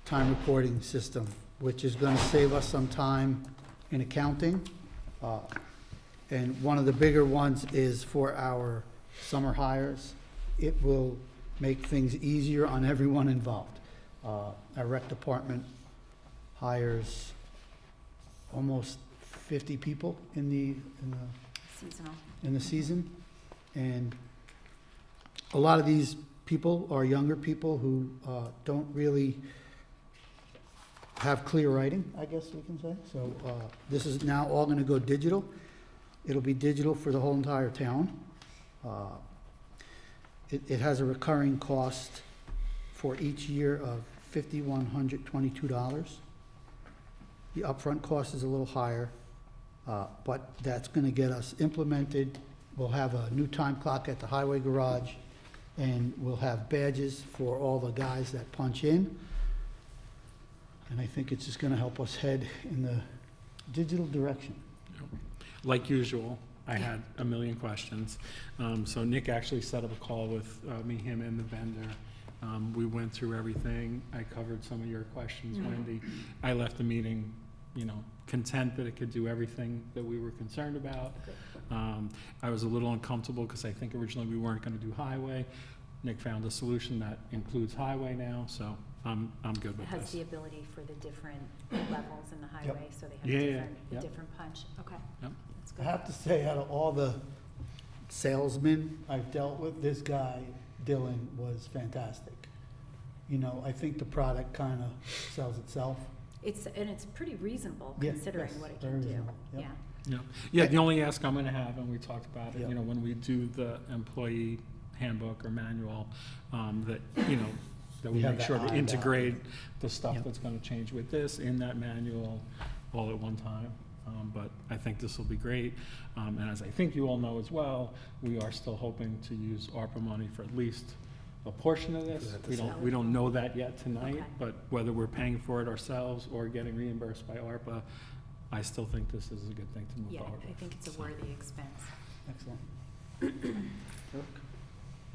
time recording system, which is gonna save us some time in accounting. And one of the bigger ones is for our summer hires. It will make things easier on everyone involved. Our rec department hires almost 50 people in the Seasonal. in the season. And a lot of these people are younger people who don't really have clear writing, I guess we can say. So this is now all going to go digital. It'll be digital for the whole entire town. It has a recurring cost for each year of $5,122. The upfront cost is a little higher, but that's going to get us implemented. We'll have a new time clock at the highway garage, and we'll have badges for all the guys that punch in. And I think it's just going to help us head in the digital direction. Like usual, I had a million questions. So Nick actually set up a call with me, him, and the vendor. We went through everything. I covered some of your questions, Wendy. I left the meeting, content that it could do everything that we were concerned about. I was a little uncomfortable because I think originally we weren't going to do highway. Nick found a solution that includes highway now, so I'm good It with has this. the ability for the different levels in the highway, so they Yeah, have yeah, a yep. different punch. Okay. Yep. That's I good. have to say, out of all the salesmen I've dealt with, this guy, Dylan, was fantastic. I think the product kind of sells itself. And it's pretty reasonable Yeah, considering yes, what it very can do. reasonable, yep. Yeah. Yeah, the only ask I'm gonna have, and we talked about it, Yep. when we do the employee handbook or manual, that that we We have make that sure to ironed out. integrate the stuff Yep. that's gonna change with this in that manual all at one time. But I think this will be great. And as I think you all know as well, we are still hoping to use ARPA money for at least a portion of this. We don't know that yet tonight, Okay. but whether we're paying for it ourselves or getting reimbursed by ARPA, I still think this is a good thing to move Yeah, forward I with. think it's a So- worthy expense. Excellent.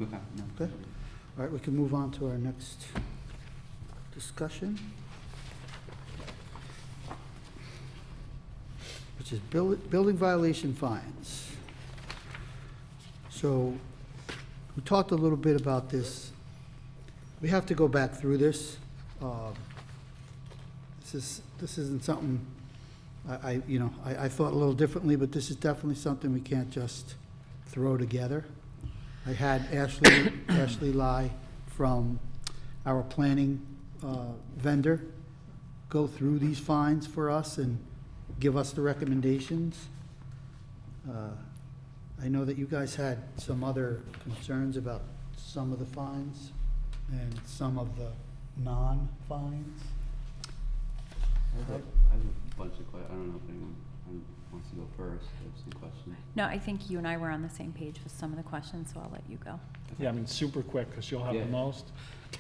Okay, no. Okay. All right, we can move on to our next discussion, which is building violation fines. So we talked a little bit about this. We have to go back through this. This isn't something, I thought a little differently, but this is definitely something we can't just throw together. I had Ashley Lai from our planning vendor go through these fines for us and give us the recommendations. I know that you guys had some other concerns about some of the fines and some of the non-fines. I have a bunch of questions. I don't know if anyone wants to go first. I have some questions. No, I think you and I were on the same page with some of the questions, so I'll let you go. Yeah, super quick, because you'll have Yeah. the most.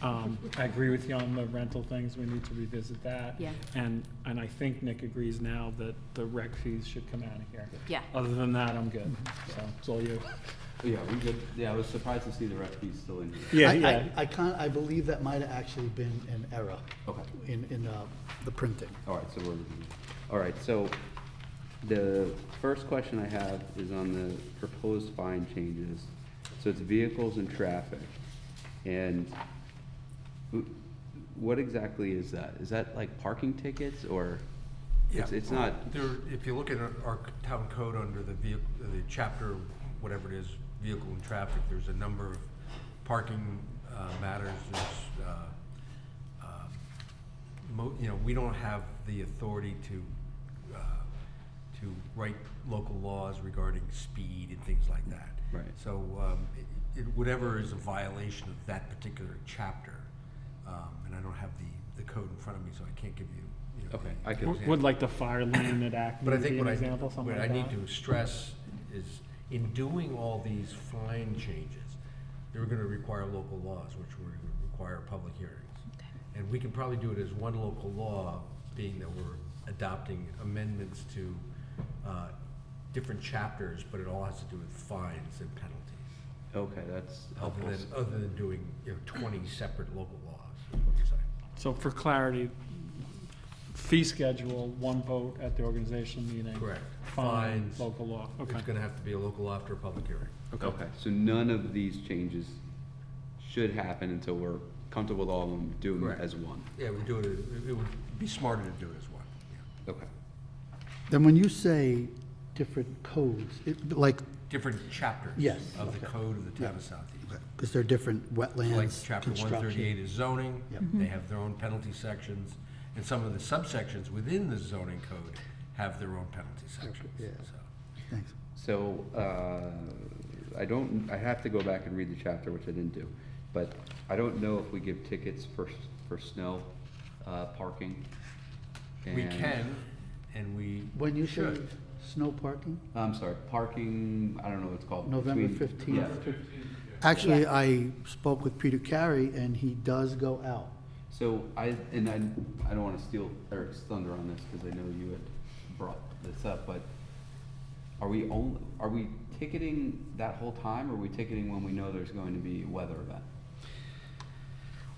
I agree with you on the rental things, we need to revisit that. Yeah. And I think Nick agrees now that the rec fees should come out of here. Yeah. Other than that, I'm good, so it's all you. Yeah, we good. Yeah, I was surprised to see the rec fees still in here. Yeah, I believe that might have actually been an error Okay. in the printing. All right, so the first question I have is on the proposed fine changes. So it's vehicles and traffic. And what exactly is that? Is that like parking tickets or? It's not, There, if you look at our town code under the chapter, whatever it is, vehicle and traffic, there's a number of parking matters. There's, we don't have the authority to write local laws regarding speed and things like that. Right. So whatever is a violation of that particular chapter, and I don't have the code in front of me, so I can't give you. okay, I can, Would like the fire lane at Acme But I be think an example, something what like I that? need to stress is, in doing all these fine changes, they're gonna require local laws, which will require public hearings. And we can probably do it as one local law, being that we're adopting amendments to different chapters, but it all has to do with fines and penalties. okay, that's helpful. Other than doing, 20 separate local laws, is what I'm saying. So for clarity, fee schedule, one vote at the organizational meeting. Correct. Fine, Fines. local law, okay. It's gonna have to be a local law after a public hearing. Okay, so none of these changes should happen until we're comfortable with all of them, doing it Correct. as one. Yeah, we do it, it would be smarter to do it as one, yeah. Okay. Then when you say different codes, like, Different chapters. Yes. Of the code of the town of Southeast. because they're different wetlands, Like chapter one construction. thirty-eight is zoning, Yep. they have their own penalty sections, and some of the subsections within the zoning code have their own penalty sections, yeah. so. Thanks. So, I have to go back and read the chapter, which I didn't do, but I don't know if we give tickets for snow, parking. We and- can, and we When you say should. snow parking, I'm sorry, parking, I don't know what it's called. November between- 15th? Yeah. Actually, I spoke with Peter Carey, and he does go out. So I don't wanna steal Eric's thunder on this, cause I know you had brought this up, but are we ticketing that whole time, or are we ticketing when we know there's going to be a weather event?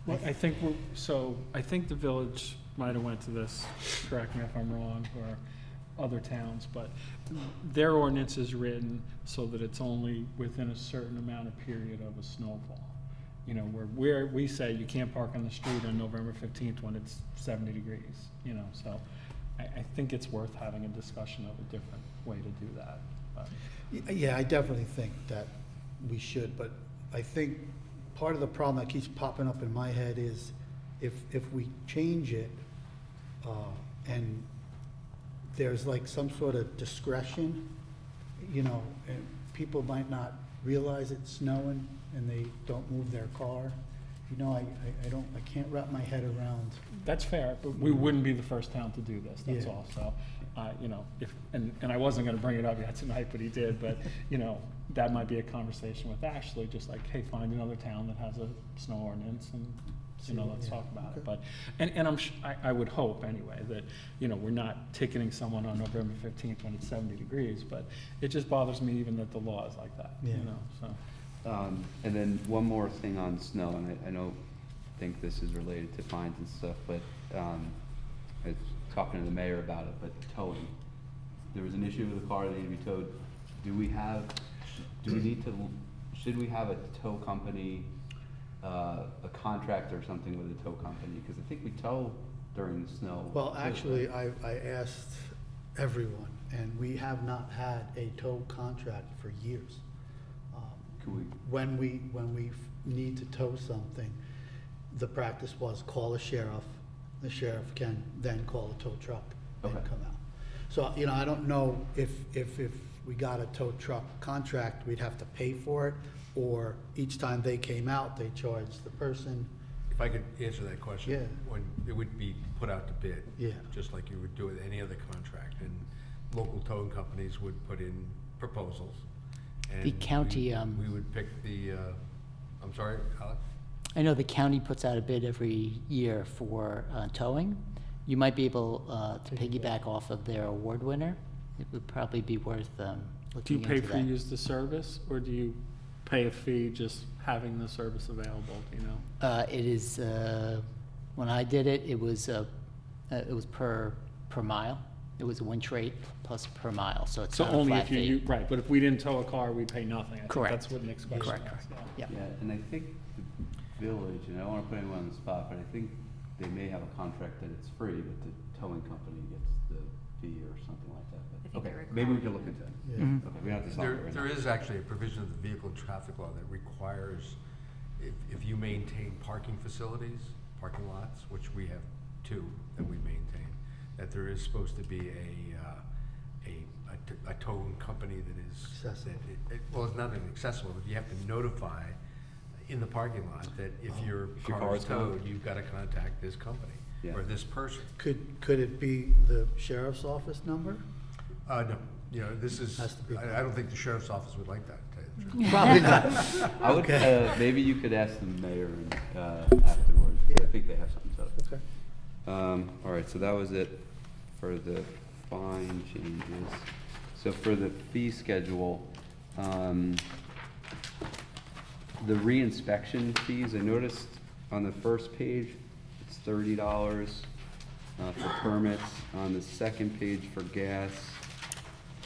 Well, I think, I think the village might have went to this, correct me if I'm wrong, or other towns, but their ordinance is written so that it's only within a certain amount of period of a snowfall. Where we say you can't park on the street on November 15th when it's 70 degrees, so I think it's worth having a discussion of a different way to do that. But Yeah, I definitely think that we should, but I think part of the problem that keeps popping up in my head is if we change it, and there's like some sort of discretion, and people might not realize it's snowing and they don't move their car. I can't wrap my head around. That's fair, but we wouldn't be the first town to do this, that's Yeah. all, so, and I wasn't gonna bring it up yet tonight, but he did, but, that might be a conversation with Ashley, just like, hey, find another town that has a snow ordinance and, let's talk about it, but, and I would hope anyway, that, we're not ticketing someone on November 15th when it's 70 degrees, but it just bothers me even that the law is like that, Yeah. so. And then one more thing on snow, and I don't think this is related to fines and stuff, but, I was talking to the mayor about it, but towing. There was an issue with a car that needed to be towed. Should we have a tow company, a contract or something with a tow company? Because I think we tow during the snow. Well, actually, I asked everyone, and we have not had a tow contract for years. Could we, When we need to tow something, the practice was call a sheriff. The sheriff can then call a tow truck and Okay. come out. So, I don't know if we got a tow truck contract, we'd have to pay for it, or each time they came out, they charged the person. If I could answer that question. Yeah. When it would be put out to bid. Yeah. Just like you would do with any other contract, and local towing companies would put in proposals. And The county, We would pick the, I'm sorry, Alex? I know the county puts out a bid every year for towing. You might be able to piggyback off of their award winner. It would probably be worth Do you looking into pay that. for use the service, or do you pay a fee just having the service available, do you know? It is, when I did it, it was per mile. It was a winch rate plus per mile, so it's So not a only flat if you, fee. right, but if we didn't tow a car, we pay nothing. I think Correct. that's what Nick's question Correct. was. Yeah. Yeah, and I think the village, and I don't wanna put anyone on the spot, but I think they may have a contract that it's free, but the towing company gets the fee or something like that. I But, think okay, they're maybe we can look into it. Yeah. Mhm. Okay, we don't have to solve it right now. There is actually a provision of the vehicle and traffic law that requires, if you maintain parking facilities, parking lots, which we have 2 that we maintain, that there is supposed to be a towing company that is. Accessible. Well, it's not even accessible, but you have to notify in the parking lot that if your If your car car is is towed. towed, you've gotta contact this company Yeah. or this person. Could it be the sheriff's office number? No, you know, this is, Has to be- I don't think the sheriff's office would like that, to tell you the truth. Probably not. I would, Okay. maybe you could ask the mayor and, afterwards. I Yeah. think they have something set up. Okay. All right, so that was it for the fine changes. So for the fee schedule, the reinspection fees, I noticed on the first page, it's $30 for permits. On the second page for gas,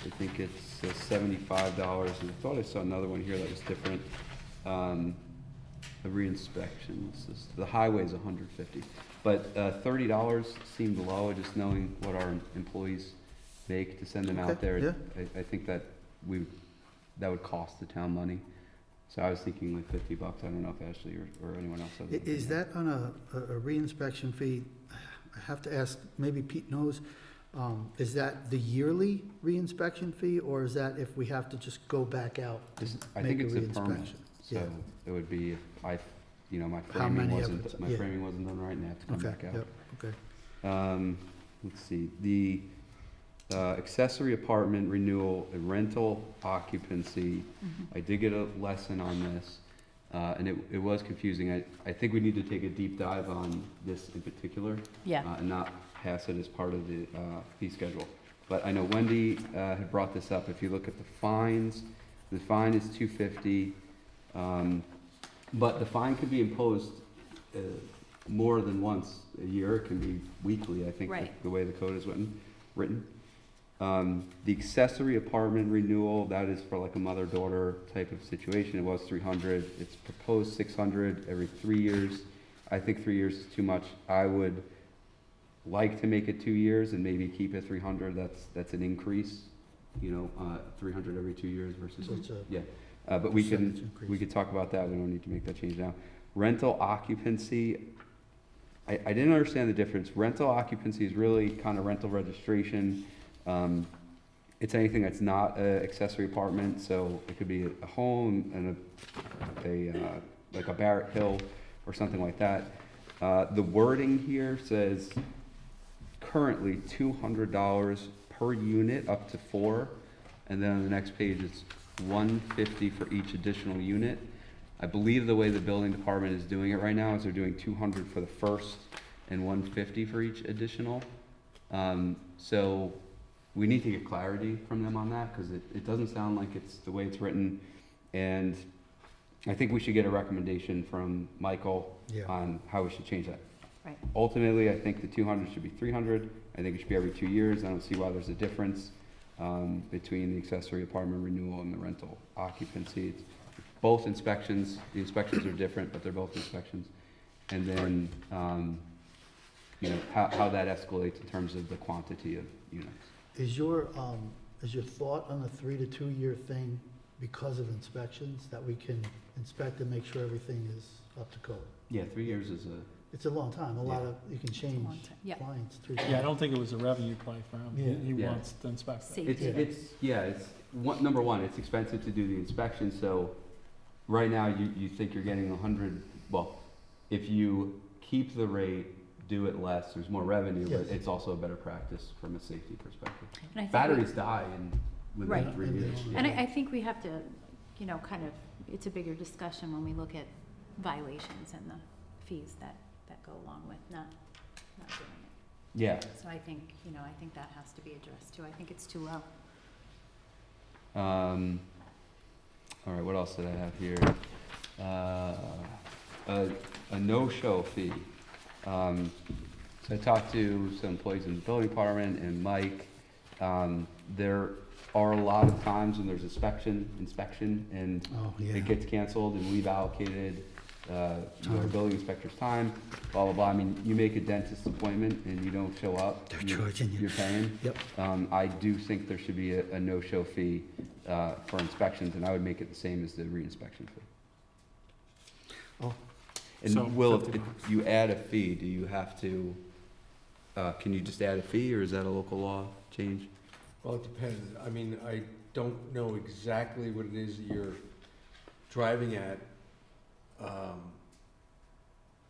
I think it's $75, and I thought I saw another one here that was different. The re-inspections, the highway's $150, but $30 seemed low, just knowing what our employees make to send them out Okay, there. yeah. I think that that would cost the town money. So I was thinking like $50. I don't know if Ashley or anyone else has. Is that on a reinspection fee? I have to ask, maybe Pete knows, is that the yearly reinspection fee, or is that if we have to just go back out? I make think a it's a permit, reinspection? so Yeah. it would be if my How many framing of wasn't, it? my Yeah. framing wasn't done right and I have to come Okay, back out. yep, okay. Let's see, the accessory apartment renewal and rental occupancy, I did get a lesson on this, and it was confusing. I think we need to take a deep dive on this in particular. Yeah. And not pass it as part of the fee schedule. But I know Wendy had brought this up. If you look at the fines, the fine is $250, but the fine could be imposed more than once a year. It can be weekly, I think, Right. the way the code is written. The accessory apartment renewal, that is for like a mother-daughter type of situation. It was $300. It's proposed $600 every 3 years. I think 3 years is too much. I would like to make it 2 years and maybe keep it $300. That's an increase, 300 every 2 years versus, So it's a yeah. But we percentage can, increase. we could talk about that. We don't need to make that change now. Rental occupancy, I didn't understand the difference. Rental occupancy is really kind of rental registration. It's anything that's not an accessory apartment, so it could be a home and like a Barrett Hill or something like that. The wording here says currently $200 per unit up to 4, and then on the next page it's $150 for each additional unit. I believe the way the building department is doing it right now is they're doing $200 for the first and $150 for each additional. So we need to get clarity from them on that, because it doesn't sound like it's the way it's written. And I think we should get a recommendation from Michael Yeah. on how we should change that. Right. Ultimately, I think the 200 should be 300. I think it should be every 2 years. I don't see why there's a difference between the accessory apartment renewal and the rental occupancy. It's both inspections. The inspections are different, but they're both inspections. And then, how that escalates in terms of the quantity of units. Is your thought on the 3 to 2 year thing because of inspections, that we can inspect and make sure everything is up to code? Yeah, 3 years is It's a long time, you can change long time, yeah. lines 3 Yeah, I don't think it was a revenue play for him. Yeah. He Yeah. wants to inspect it. Safety. Number one, it's expensive to do the inspection, so right now you think you're getting 100, well, if you keep the rate, do it less, there's more revenue, but Yes. it's also a better practice from a safety perspective. And I think Batteries die within Right. 3 years. And I think we have to, it's a bigger discussion when we look at violations and the fees that go along with not doing it. Yeah. So I think that has to be addressed too. I think it's too low. All right, what else did I have here? A no-show fee. So I talked to some employees in the building department and Mike, There are a lot of times when there's inspection, and Oh, yeah. it gets canceled, and we've allocated, our building inspector's time, blah, blah, blah. I mean, you make a dentist appointment and you don't show up. They're charging you. You're paying. Yep. I do think there should be a no-show fee, for inspections, and I would make it the same as the re-inspection fee. Oh, So, And Will, $50. if you add a fee, do you have to, can you just add a fee, or is that a local law change? Well, it depends. I mean, I don't know exactly what it is that you're driving at,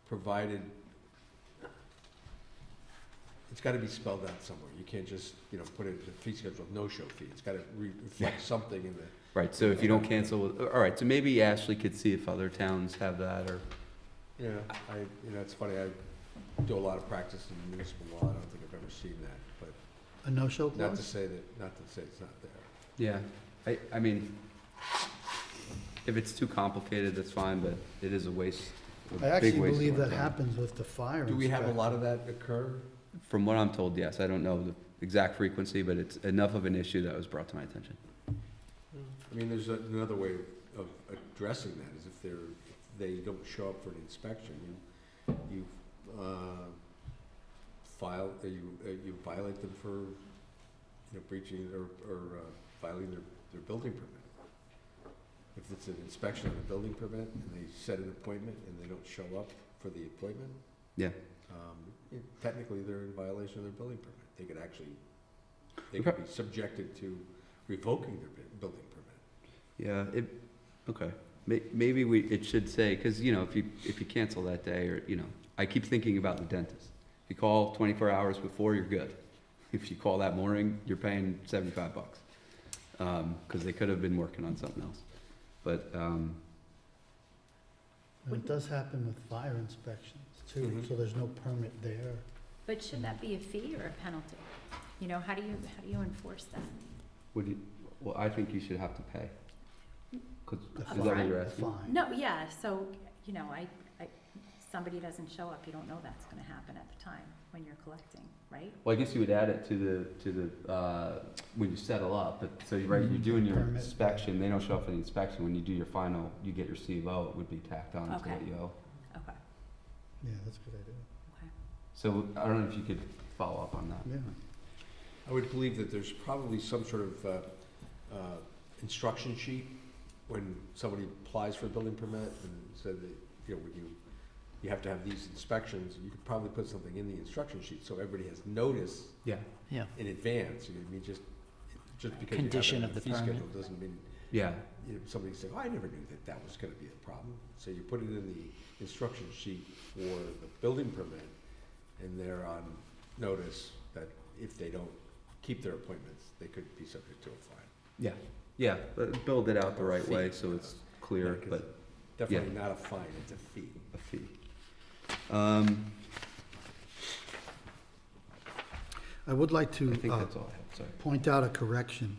provided, it's gotta be spelled out somewhere. You can't just, put it in the fee schedule, no-show fee. It's gotta reflect something in the, Right, so if you don't cancel, all right, so maybe Ashley could see if other towns have that, or, it's funny, I do a lot of practice in municipal law. I don't think I've ever seen that, but a no-show not to clause? say it's not there. yeah. I mean, if it's too complicated, that's fine, but it is a waste, a I big actually waste of believe our that time. happens with the fire Do we have a inspector. lot of that occur? From what I'm told, yes, I don't know the exact frequency, but it's enough of an issue that was brought to my attention. I mean, there's another way of addressing that, is if they don't show up for an inspection, you violate them for, breaching or violating their building permit. If it's an inspection on a building permit and they set an appointment and they don't show up for the appointment, Yeah. technically they're in violation of their building permit. They could be subjected to revoking their building permit. Yeah, okay. Maybe it should say, because, if you cancel that day, or, I keep thinking about the dentist. If you call 24 hours before, you're good. If you call that morning, you're paying $75, because they could have been working on something else. But, It does happen with fire inspections too, Mhm. so there's no permit there. But should that be a fee or a penalty? How do you enforce that? well, I think you should have to pay. 'Cause, The is that what fine, you're the asking? fine. No, yeah, so, somebody doesn't show up, you don't know that's gonna happen at the time when you're collecting, right? Well, I guess you would add it to the, when you settle up, but, so you're right, you're doing your Permit. inspection, they don't show up for the inspection, when you do your final, you get your C of O, it would be tacked on to Okay. what you owe. Okay, Yeah, that's a good idea. okay. So, I don't know if you could follow up on that. Yeah. I would believe that there's probably some sort of instruction sheet when somebody applies for a building permit, and said that, when you have to have these inspections. You could probably put something in the instruction sheet so everybody has notice Yeah. Yeah. in advance. I mean, just because Condition you of have the it in the fee permit. schedule doesn't mean, Yeah, somebody say, oh, I never knew that was gonna be a problem. So you put it in the instruction sheet for the building permit, and they're on notice that if they don't keep their appointments, they could be subject to a fine. yeah, but build it out the Or a right way, fee. so it's clear, Yeah, 'cause but Definitely not a fine, it's a fee. a fee. I would like to I think that's all I have, sorry. point out a correction.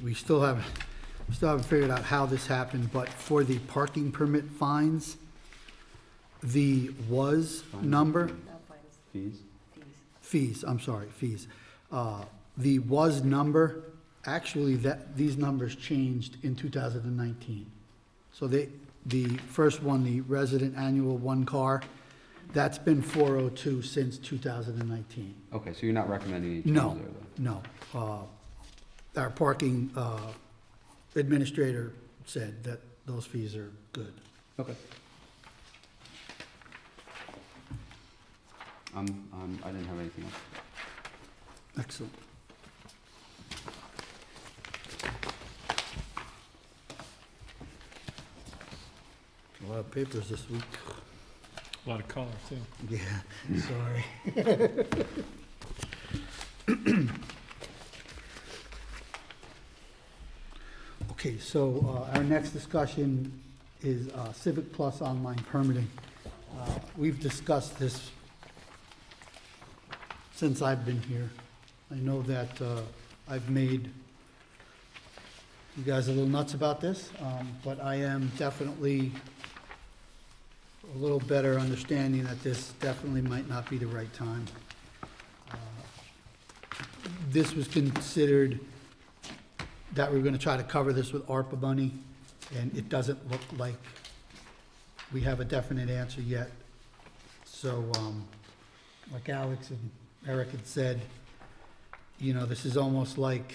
We still haven't figured out how this happened, but for the parking permit fines, the was number, That was Fees? fees, I'm sorry, fees. The was number, actually, these numbers changed in 2019. So the first one, the resident annual one car, that's been 402 since 2019. Okay, so you're not recommending any changes No, there, though? no. Our parking administrator said that those fees are good. Okay. I didn't have anything else. Excellent. A lot of papers this week. A lot of color, too. Yeah, sorry. Okay, so our next discussion is Civic Plus online permitting. We've discussed this since I've been here. I know that I've made you guys a little nuts about this, but I am definitely a little better understanding that this definitely might not be the right time. this was considered that we were gonna try to cover this with ARPA money, and it doesn't look like we have a definite answer yet. So, like Alex and Eric had said, you know, this is almost like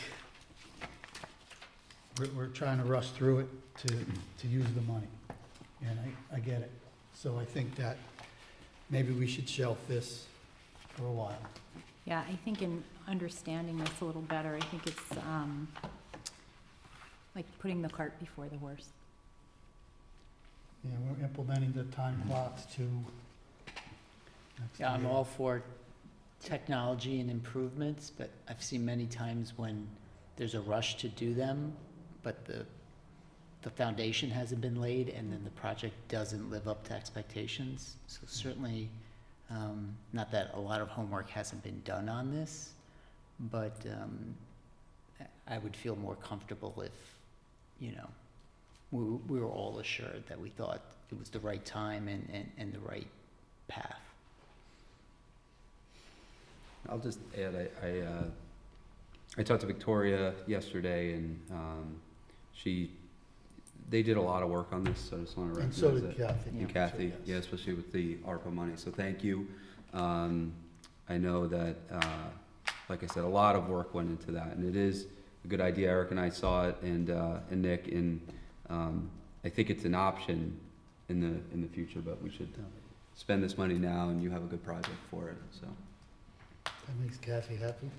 we're trying to rush through it to use the money. And I get it. So I think that maybe we should shelf this for a while. Yeah, I think in understanding this a little better, I think it's like putting the cart before the horse. Yeah, we're implementing the time clocks to next Yeah, I'm year. all for technology and improvements, but I've seen many times when there's a rush to do them, but the foundation hasn't been laid, and then the project doesn't live up to expectations. So certainly, not that a lot of homework hasn't been done on this, but I would feel more comfortable if, you know, we were all assured that we thought it was the right time and the right path. I'll just add, I talked to Victoria yesterday, and they did a lot of work on this, so I just want to And recognize so that. did Kathy. And Kathy, Yes. yeah, especially with the ARPA money, so thank you. I know that, like I said, a lot of work went into that, and it is a good idea. Eric and I saw it, and Nick, and I think it's an option in the future, but we should spend this money now, and you have a good project for it, so. That makes Kathy happy.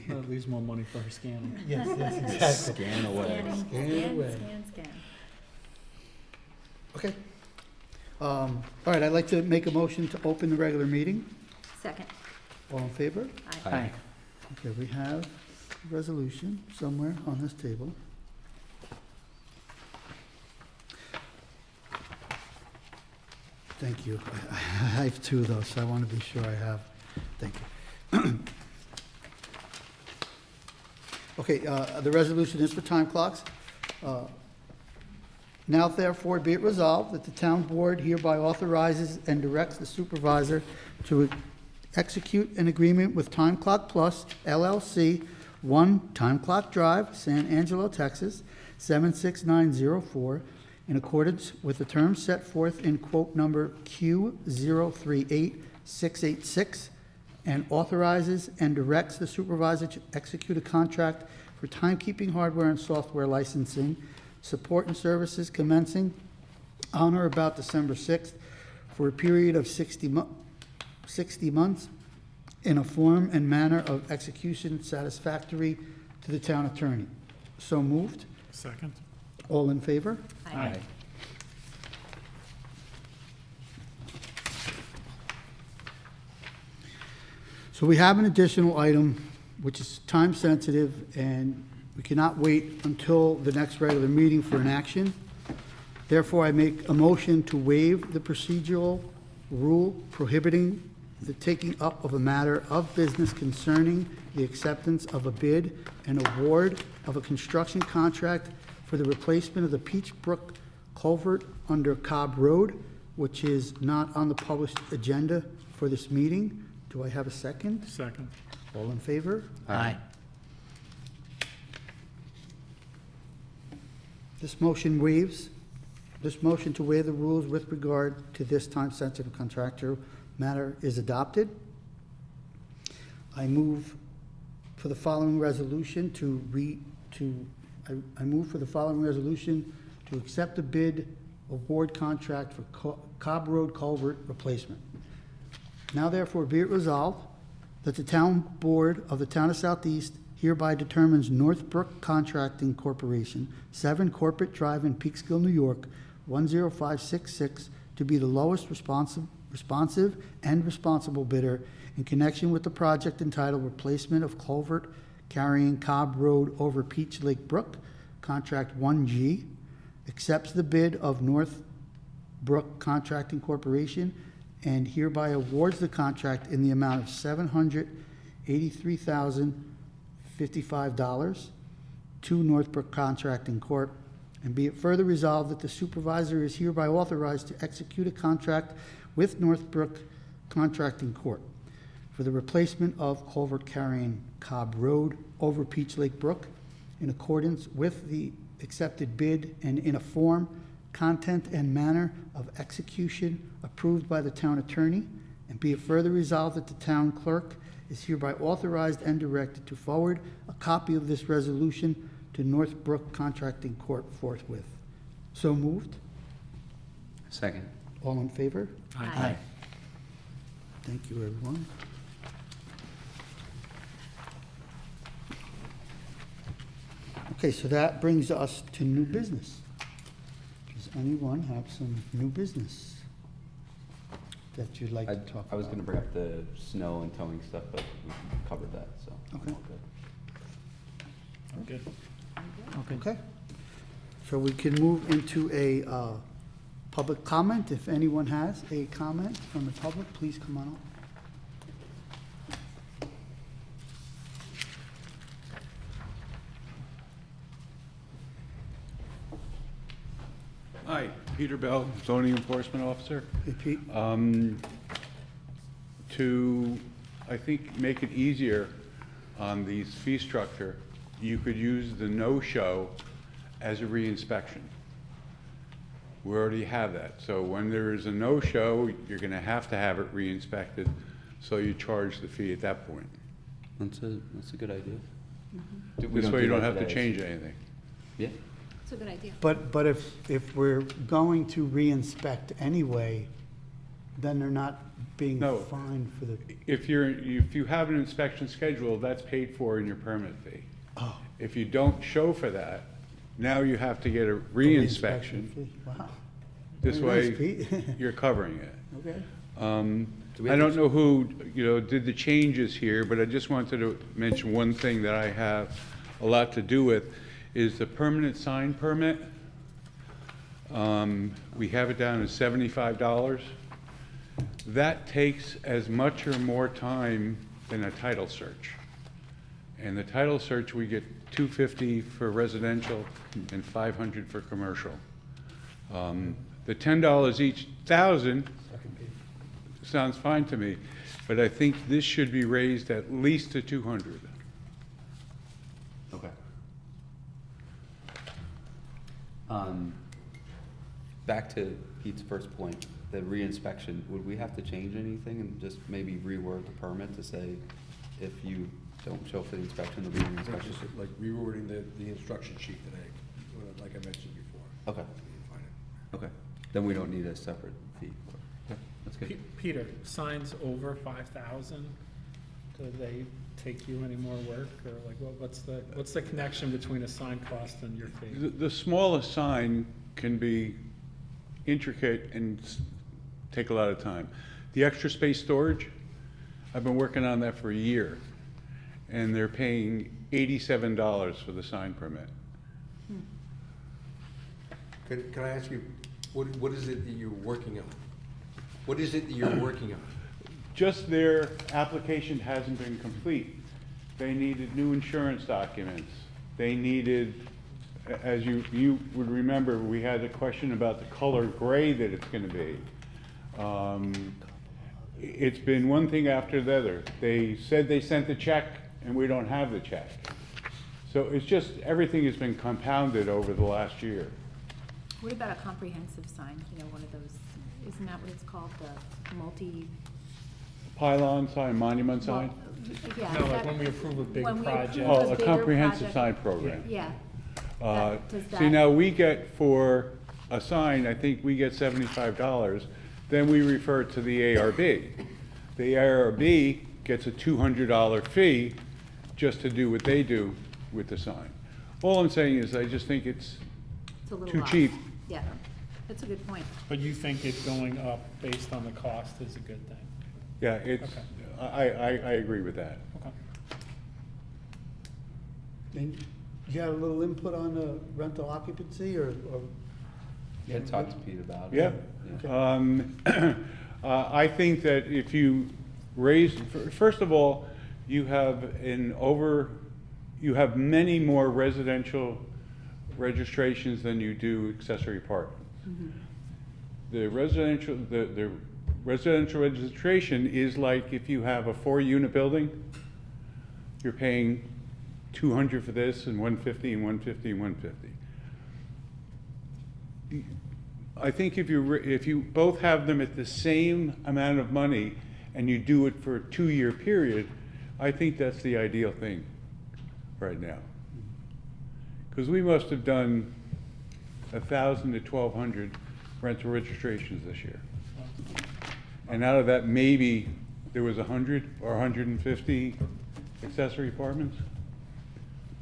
That leaves more money for her scanning. Yes, exactly. Scan away. Scanning, away. scan. Okay. All right, I'd like to make a motion to open the regular meeting. Second. All in favor? Aye. Aye. Okay, we have a resolution somewhere on this table. Thank you. I have two though, so I want to be sure I have. Thank you. Okay, the resolution is for time clocks. Now therefore be it resolved that the town board hereby authorizes and directs the supervisor to execute an agreement with Time Clock Plus LLC, 1 Time Clock Drive, San Angelo, Texas, 76904, in accordance with the terms set forth in quote number Q038686, and authorizes and directs the supervisor to execute a contract for timekeeping hardware and software licensing, support and services commencing on or about December 6th for a period of 60 months in a form and manner of execution satisfactory to the town attorney. So moved. Second? All in favor? Aye. So we have an additional item which is time sensitive, and we cannot wait until the next regular meeting for an action. Therefore, I make a motion to waive the procedural rule prohibiting the taking up of a matter of business concerning the acceptance of a bid and award of a construction contract for the replacement of the Peach Brook culvert under Cobb Road, which is not on the published agenda for this meeting. Do I have a second? Second. All in favor? Aye. This motion to waive the rules with regard to this time-sensitive contractor matter is adopted. I move for the following resolution I move for the following resolution to accept the bid award contract for Cobb Road culvert replacement. Now therefore be it resolved that the town board of the town of Southeast hereby determines Northbrook Contracting Corporation, 7 Corporate Drive in Peekskill, New York, 10566, to be the lowest responsive and responsible bidder in connection with the project entitled Replacement of Culvert Carrying Cobb Road over Peach Lake Brook, Contract 1G, accepts the bid of Northbrook Contracting Corporation, and hereby awards the contract in the amount of $783,055 to Northbrook Contracting Corp. And be it further resolved that the supervisor is hereby authorized to execute a contract with Northbrook Contracting Corp. for the replacement of culvert carrying Cobb Road over Peach Lake Brook in accordance with the accepted bid and in a form, content, and manner of execution approved by the town attorney, and be it further resolved that the town clerk is hereby authorized and directed to forward a copy of this resolution to Northbrook Contracting Court forthwith. So moved. Second. All in favor? Aye. Thank you, everyone. Okay, so that brings us to new business. Does anyone have some new business that you'd like to talk about? I was gonna bring up the snow and towing stuff, but we covered that, so. I'm Okay. all good. I'm good. Okay. So we can move into a public comment. If anyone has a comment from the public, please come on up. Hi, Peter Bell, zoning enforcement officer. Hey, Pete? To, I think, make it easier on the fee structure, you could use the no-show as a reinspection. We already have that. So when there is a no-show, you're gonna have to have it re-inspected, so you charge the fee at that point. That's a good idea. This way you don't have to change anything. Yeah. It's a good idea. But if we're going to re-inspect anyway, then they're not being No. fined for the, If you have an inspection schedule, that's paid for in your permit fee. oh. If you don't show for that, now you have to get a re-inspection. fee. Wow. This Very way, nice, Pete. you're covering it. Okay. we I have don't to- know who, did the changes here, but I just wanted to mention one thing that I have a lot to do with, is the permanent sign permit. We have it down as $75. That takes as much or more time than a title search. And the title search, we get $250 for residential and $500 for commercial. The $10 each thousand sounds fine to me, but I think this should be raised at least to 200. Okay. Back to Pete's first point, the reinspection, would we have to change anything and just maybe reword the permit to say, if you don't show for the inspection, there'll be an It's inspection? just like rewording the instruction sheet today, like I mentioned before. Okay, Fine. okay. Then we don't need a separate fee. Okay, that's good. Peter, signs over 5,000, do they take you any more work, or like, what's the connection between a sign cost and your fee? The smallest sign can be intricate and take a lot of time. The extra space storage, I've been working on that for a year, and they're paying $87 for the sign permit. Can I ask you, what is it that you're working on? What is it that you're working on? Just their application hasn't been complete. They needed new insurance documents. They needed, as you would remember, we had a question about the color gray that it's gonna be. It's been one thing after the other. They said they sent the check, and we don't have the check. So it's just, everything has been compounded over the last year. What about a comprehensive sign, one of those, isn't that what it's called, the multi? Pylon sign, monument sign? Yeah. No, like that- when we approve a big when we project. approve Oh, a bigger comprehensive project. sign program. Yeah. Does See, that- now we get for a sign, I think we get $75, then we refer to the ARB. The ARB gets a $200 fee just to do what they do with the sign. All I'm saying is, I just think it's It's a little too off. cheap. Yeah, that's a good point. But you think it going up based on the cost is a good thing? Yeah, it's, I agree with that. Okay. And you had a little input on the rental occupancy, or? You had talked to Pete about it. Yeah. I think that if you raise, first of all, you have you have many more residential registrations than you do accessory apartments. The residential registration is like if you have a 4-unit building, you're paying 200 for this and 150 and 150 and 150. I think if you both have them at the same amount of money and you do it for a 2-year period, I think that's the ideal thing right now. Because we must have done 1,000 to 1,200 rental registrations this year. And out of that, maybe there was 100 or 150 accessory apartments.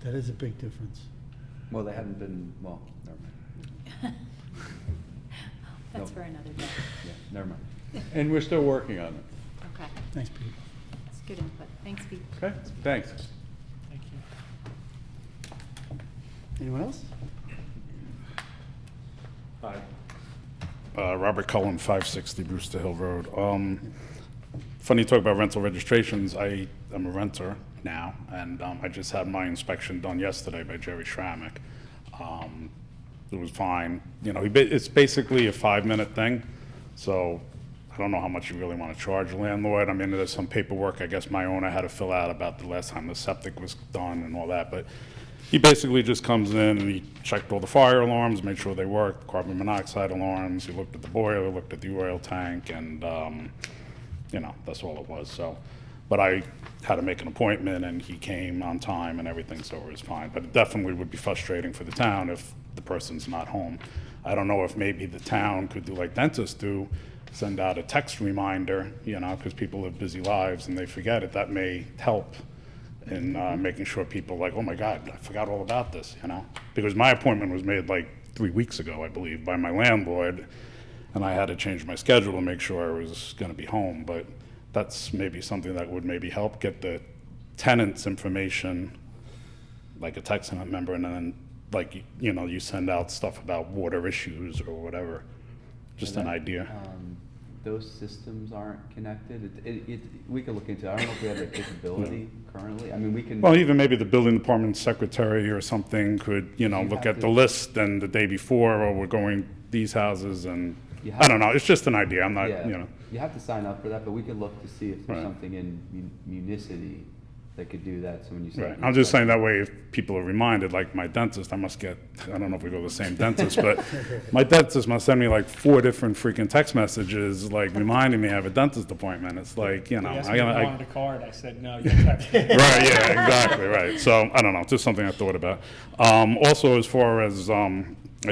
That is a big difference. Well, they haven't been, well, never mind. That's No. for another day. Yeah, never mind. And we're still working on it. Okay, Thanks, Pete. that's good input. Thanks, Pete. Okay, thanks. Thank you. Anyone else? Robert Cullen, 560 Brewster Hill Road. Funny you talk about rental registrations. I am a renter now, and I just had my inspection done yesterday by Jerry Schrammick. It was fine. You know, it's basically a 5-minute thing, so I don't know how much you really want to charge a landlord. I mean, there's some paperwork I guess my owner had to fill out about the last time the septic was done and all that, but he basically just comes in and he checked all the fire alarms, made sure they worked, carbon monoxide alarms, he looked at the boiler, looked at the oil tank, and, you know, that's all it was. So, but I had to make an appointment and he came on time and everything, so it was fine. But it definitely would be frustrating for the town if the person's not home. I don't know if maybe the town could do like dentists do, send out a text reminder, you know, because people live busy lives and they forget it. That may help in making sure people like, oh my God, I forgot all about this, you know? Because my appointment was made like 3 weeks ago, I believe, by my landlord, and I had to change my schedule to make sure I was gonna be home, but that's maybe something that would maybe help get the tenant's information, like a text member, and then like, you know, you send out stuff about water issues or whatever, just an idea. Those systems aren't connected. We could look into it. I don't know if we have that capability currently. I mean, we can. Well, even maybe the building department secretary or something could, you know, You look have at to- the list and the day before, or we're going these houses, and, You have I don't know, it's just an idea, I'm not, Yeah, you know. you have to sign up for that, but we could look to see if there's Right. something in Municity that could do that, so when you say. Right, I'm just saying that way if people are reminded, like my dentist, I must get, I don't know if we go to the same dentist, but my dentist must send me like 4 different freaking text messages, like reminding me I have a dentist appointment, it's like, you know. He asked I me if gotta- I wanted a card, I said, no, you have to. Right, yeah, exactly, right. So, I don't know, just something I thought about. Also, as far as, I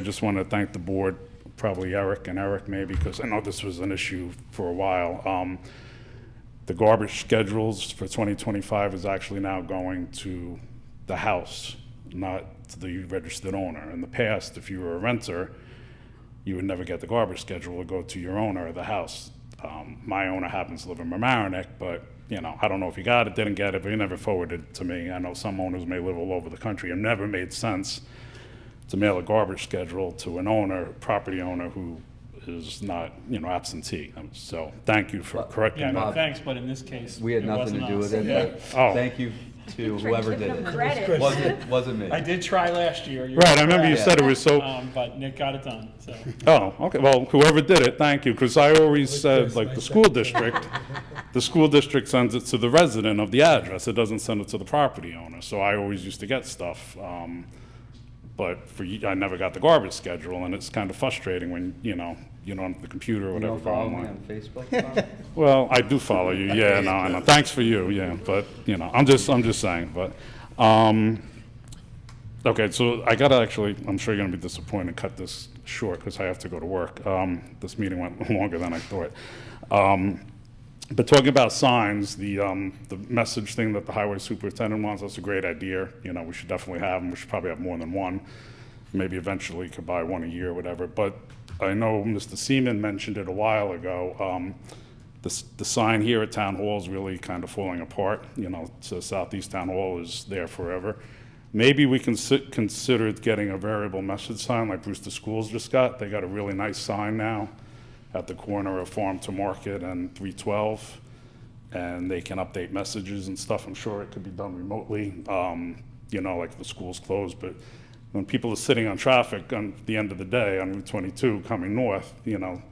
just want to thank the board, probably Eric maybe, because I know this was an issue for a while. The garbage schedules for 2025 is actually now going to the house, not to the registered owner. In the past, if you were a renter, you would never get the garbage schedule, it would go to your owner of the house. My owner happens to live in Mamaroneck, but, you know, I don't know if he got it, didn't get it, but he never forwarded it to me. I know some owners may live all over the country. It never made sense to mail a garbage schedule to an owner, property owner who is not, you know, absentee. So, thank you for correcting Yeah, that. no, thanks, but in this case, We had it nothing to wasn't do us. with it, Yeah. but Oh. thank you to For whoever did giving them it. credit. Wasn't me. I did try last year. you're Right, I remember you correct. said it was so, But Nick got it done, so. oh, okay, well, whoever did it, thank you, because I always said, like, the school district sends it to the resident of the address, it doesn't send it to the property owner, so I always used to get stuff. But I never got the garbage schedule, and it's kind of frustrating when, you know, you don't have the computer or You whatever. don't follow me online. on Facebook, Tom? Well, I do follow you, yeah, no, I know, thanks for you, yeah, but, you know, I'm just saying, but, okay, so I gotta actually, I'm sure you're gonna be disappointed, cut this short, because I have to go to work. This meeting went longer than I thought. But talking about signs, the message thing that the highway superintendent wants, that's a great idea, you know, we should definitely have them, we should probably have more than one. Maybe eventually could buy one a year, whatever, but I know Mr. Seaman mentioned it a while ago. The sign here at Town Hall is really kind of falling apart. You know, so Southeast Town Hall is there forever. Maybe we can consider getting a variable message sign like Brewster Schools just got. They got a really nice sign now at the corner of Farm to Market and 312. And they can update messages and stuff. I'm sure it could be done remotely, you know, like the school's closed. But when people are sitting on traffic on the end of the day on Route 22 coming north, you know,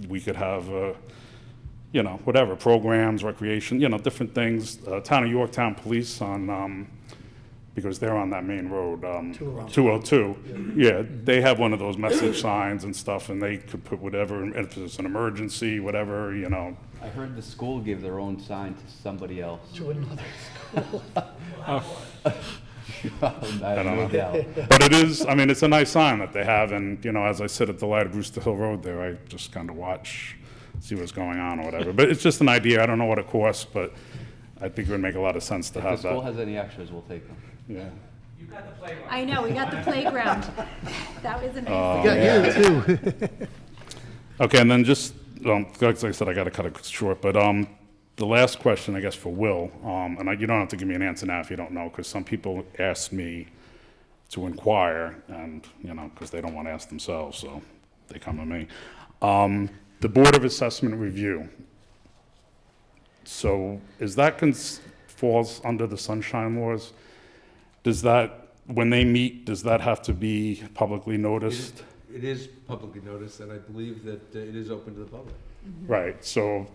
we could have you know, whatever, programs, recreation, you know, different things. Town of Yorktown Police on, because they're on that main road, 202. Yeah, they have one of those message signs and stuff, and they could put whatever, if there's an emergency, whatever, you know. I heard the school give their own sign to somebody else. To another school. I have no doubt. But it is, I mean, it's a nice sign that they have, and, you know, as I sit at the light of Brewster Hill Road there, I just kind of watch, see what's going on or whatever. But it's just an idea, I don't know what it costs, but I think it would make a lot of sense to If the have school that. has any extras, we'll take them. Yeah. I know, we got the playground. That was amazing. Yeah, you too. Okay, and then just, like I said, I gotta cut it short, but, the last question, I guess, for Will, and you don't have to give me an answer now if you don't know, because some people ask me to inquire, and, you know, because they don't want to ask themselves, so they come to me. The Board of Assessment Review. So is that falls under the sunshine laws? Does that, when they meet, does that have to be publicly noticed? It is publicly noticed, and I believe that it is open to the public. Right, so,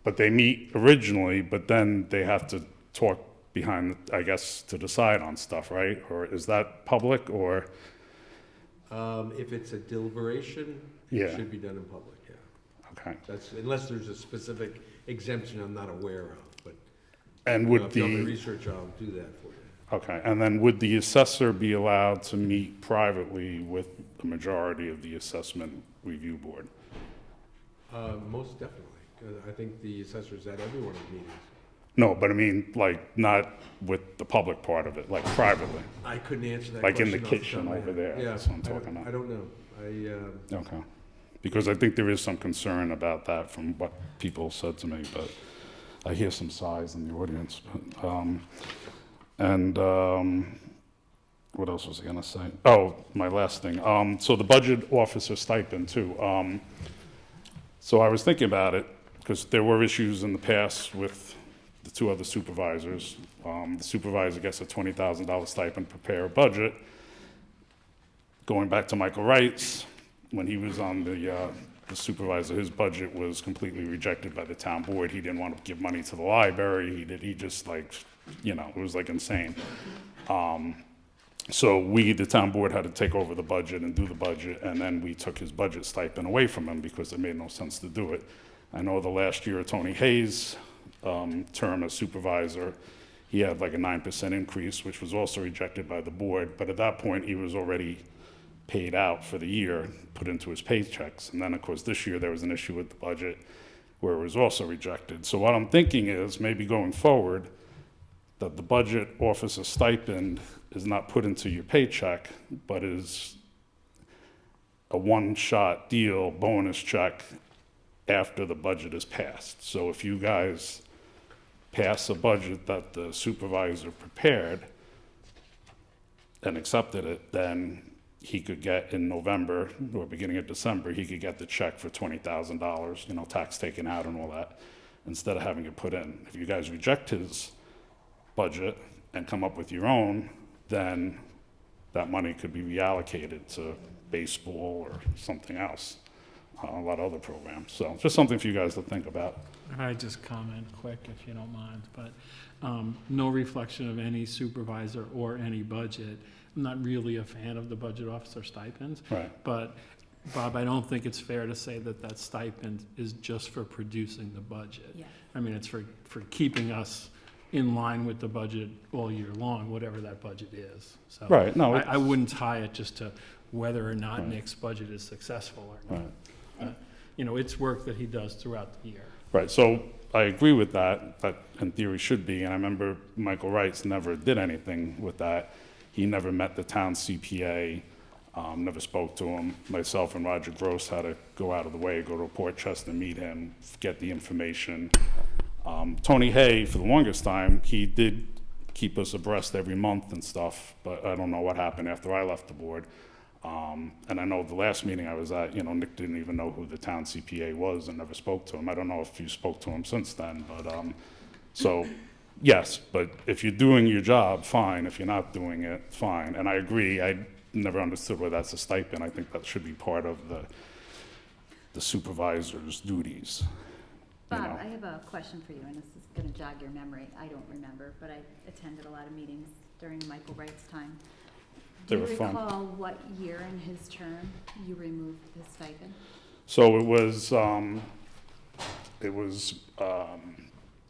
but they meet originally, but then they have to talk behind, I guess, to decide on stuff, right? Or is that public, or? If it's a deliberation, Yeah. it should be done in public, yeah. Okay. That's, unless there's a specific exemption I'm not aware of, but And if would I've done the the, research, I'll do that for you. okay, and then would the assessor be allowed to meet privately with the majority of the assessment review board? Most definitely. I think the assessor's at every one of the meetings. No, but I mean, like, not with the public part of it, like privately? I couldn't answer that Like in question the off top kitchen of my over head. there, Yeah, that's what I'm I don't- talking about. I don't know. Okay, because I think there is some concern about that from what people said to me, but I hear some sighs in the audience. What else was I gonna say? Oh, my last thing. So the budget officer stipend too. So I was thinking about it, because there were issues in the past with the two other supervisors. The supervisor gets a $20,000 stipend, to prepare a budget. Going back to Michael Wright's, when he was on the supervisor, his budget was completely rejected by the town board. He didn't want to give money to the library. He just like, you know, it was like insane. So we, the town board, had to take over the budget and do the budget, and then we took his budget stipend away from him because it made no sense to do it. I know the last year of Tony Hayes' term as supervisor, he had like a 9% increase, which was also rejected by the board, but at that point, he was already paid out for the year, put into his paychecks. And then, of course, this year, there was an issue with the budget where it was also rejected. So what I'm thinking is, maybe going forward, that the budget officer stipend is not put into your paycheck, but is a one-shot deal, bonus check, after the budget is passed. So if you guys pass a budget that the supervisor prepared and accepted it, then he could get in November or beginning of December, he could get the check for $20,000, you know, tax taken out and all that, instead of having it put in. If you guys reject his budget and come up with your own, then that money could be reallocated to baseball or something else, a lot of other programs. So just something for you guys to think about. I just comment quick, if you don't mind, but no reflection of any supervisor or any budget. I'm not really a fan of the budget officer stipends. Right. But, Bob, I don't think it's fair to say that that stipend is just for producing the budget. Yeah. I mean, it's for keeping us in line with the budget all year long, whatever that budget is. So Right, no, I wouldn't tie it just to whether or not Right. Nick's budget is successful or not. Right. You know, it's work that he does throughout the year. Right, so I agree with that in theory should be, and I remember Michael Wrights never did anything with that. He never met the town CPA, never spoke to him. Myself and Roger Gross had to go out of the way, go to Port Chester, meet him, get the information. Tony Hay, for the longest time, he did keep us abreast every month and stuff, but I don't know what happened after I left the board. And I know the last meeting I was at, you know, Nick didn't even know who the town CPA was and never spoke to him. I don't know if you spoke to him since then, but, so, yes, but if you're doing your job, fine. If you're not doing it, fine. And I agree, I never understood why that's a stipend. I think that should be part of the supervisor's duties. Bob, I have a question for you, and this is gonna jog your memory. I don't remember, but I attended a lot of meetings during Michael Wright's time. They Do were you fun. recall what year in his term you removed the stipend? So it was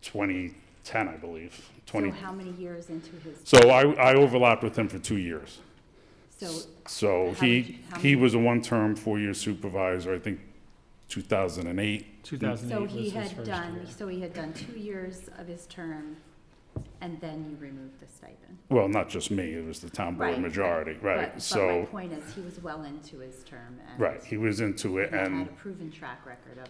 2010, I believe. So how many years into his? So I overlapped with him for 2 years. So how he many- was a one-term, 4-year supervisor, I think 2008. 2008 So was he his had first done, year. so he had done 2 years of his term, and then you removed the stipend? Well, not just me, it was the town board Right, majority, right? But my So, point is, he was well into his term, and. right, he was into it He had and, a proven track record of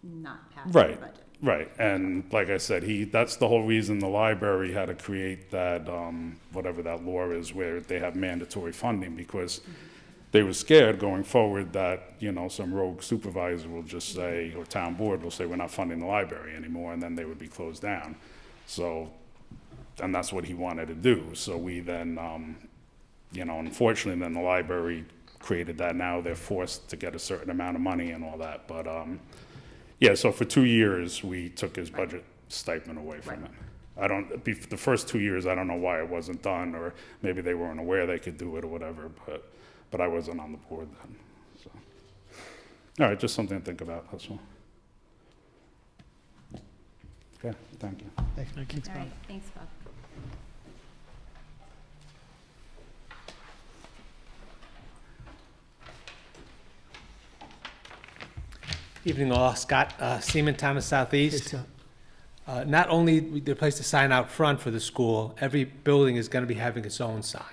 not passing right, the budget. right. And like I said, that's the whole reason the library had to create that, whatever that law is, where they have mandatory funding, because they were scared going forward that, some rogue supervisor will just say, or town board will say, we're not funding the library anymore, and then they would be closed down. So, and that's what he wanted to do. So we then, unfortunately, then the library created that. Now they're forced to get a certain amount of money and all that. But, yeah, so for 2 years, we took his budget stipend away from it. The first 2 years, I don't know why it wasn't done, or maybe they weren't aware they could do it or whatever, but I wasn't on the board then, so. All right, just something to think about, that's all. Okay, thank you. All right, thanks, Bob. Evening all, Scott Seaman, Town of Southeast. Not only the place to sign out front for the school, every building is going to be having its own sign.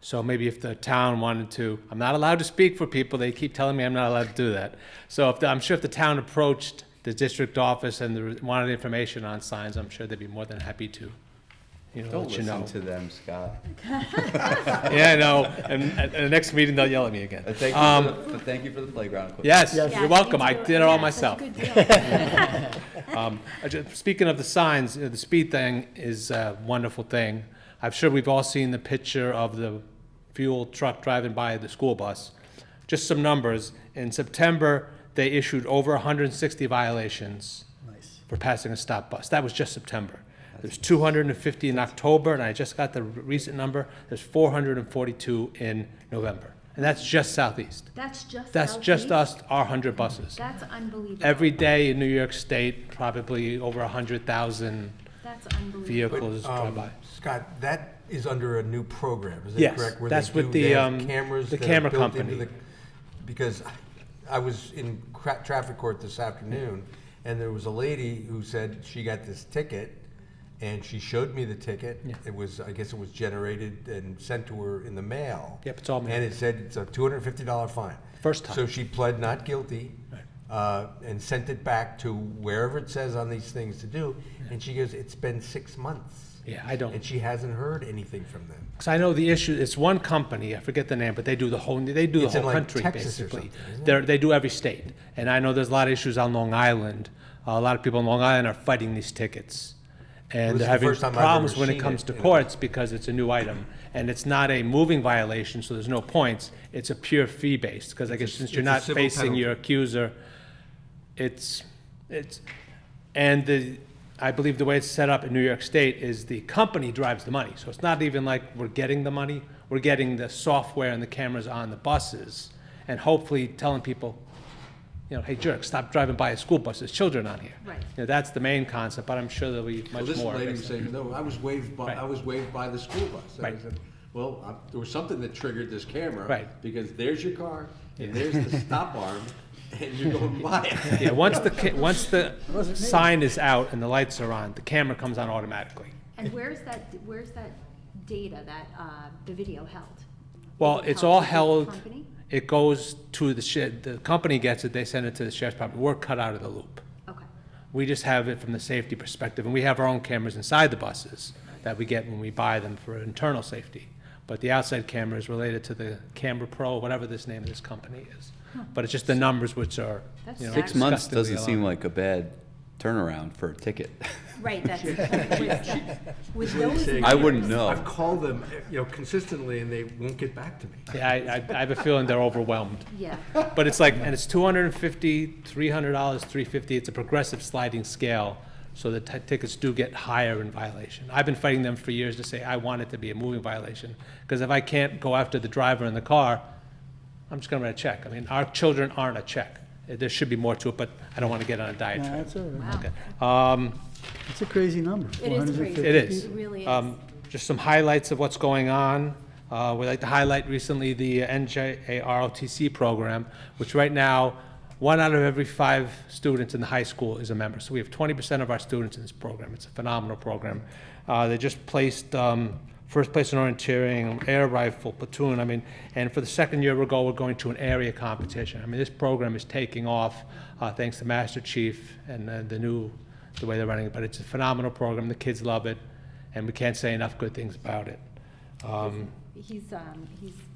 So maybe if the town wanted to, I'm not allowed to speak for people, they keep telling me I'm not allowed to do that. So I'm sure if the town approached the district office and wanted information on signs, I'm sure they'd be more than happy to, Don't let you know. listen to them, Scott. Yeah, I know, and at the next meeting, they'll yell at me again. Thank you for the playground equipment. Yes, Yes, you're welcome, me I too. did it all Yeah, such a myself. good deal. Speaking of the signs, the speed thing is a wonderful thing. I'm sure we've all seen the picture of the fuel truck driving by the school bus. Just some numbers. In September, they issued over 160 violations for passing a stop bus. That was just September. There's 250 in October, and I just got the recent number. There's 442 in November. And that's just Southeast. That's just That's just Southeast? us, our 100 buses. That's unbelievable. Every day in New York State, probably over 100,000 That's unbelievable. vehicles drive by. Scott, that is under a new program, is that Yes, correct? Where that's they with do- they have the, cameras the that are camera built into company. Because I was in traffic court this afternoon, and there was a lady who said she got this ticket, and she showed me the ticket. Yeah. It was, I guess it was generated and sent to her in the mail. Yep, it's all mail. And it said it's a $250 fine. First time. So she pled not guilty, and sent it back to wherever it says on these things to do, and she goes, it's been 6 months. Yeah, I don't. And she hasn't heard anything from them. Because I know the issue, it's one company, I forget the name, but they do the whole It's in, like, country, Texas or basically. something, isn't it? They do every state. And I know there's a lot of issues on Long Island. A lot of people on Long Island are fighting these tickets. Well, And this they're is the having first time I've problems ever when it seen comes it, to you know. courts because it's a new item. And it's not a moving violation, so there's no points. It's a pure fee-based, because I guess since you're it's a not civil facing penalty. your accuser, and I believe the way it's set up in New York State is the company drives the money. So it's not even like we're getting the money, we're getting the software and the cameras on the buses, and hopefully telling people, hey jerk, stop driving by a school bus, there's children on here. Right. That's the main concept, but I'm sure there'll be Well, much this more. lady was saying, no, I was waived by, Right. I was waived by the school bus. And I Right. said, well, there was something that triggered this camera. Right. Because there's your car, and there's the stop arm, and you're going by it. Yeah, once the sign is out and the lights are on, the camera comes on automatically. And where's that data, that, the video held? Well, Is it it's all with the held, company? it goes to the company gets it, they send it to the sheriff's department, we're cut out of the loop. Okay. We just have it from the safety perspective, and we have our own cameras inside the buses that we get when we buy them for internal safety. But the outside camera is related to the Camera Pro, whatever this name of this company is. But it's just the numbers which are, That's 6 months disgustingly doesn't seem alarming. like a bad turnaround for a ticket. Right, that's, with those. I wouldn't know. I've called them, consistently, and they won't get back to me. Yeah, I have a feeling they're overwhelmed. Yeah, But it's like, and it's $250, $300, $350. It's a progressive sliding scale, so the tickets do get higher in violation. I've been fighting them for years to say I want it to be a moving violation, because if I can't go after the driver in the car, I'm just gonna write a check. I mean, our children aren't a check. There should be more to it, but I don't want to get on a Yeah, diatribe. that's all right. wow. It's a crazy number. It is 450 crazy. It is. It really is. Just some highlights of what's going on. We'd like to highlight recently the NJAROTC program, which right now, 1 out of every 5 students in the high school is a member. So we have 20% of our students in this program. It's a phenomenal program. They just placed first place in orienteering, air rifle, platoon. I mean, and for the second year we're going to an area competition. I mean, this program is taking off thanks to Master Chief and the way they're running it. But it's a phenomenal program. The kids love it, and we can't say enough good things about it. He's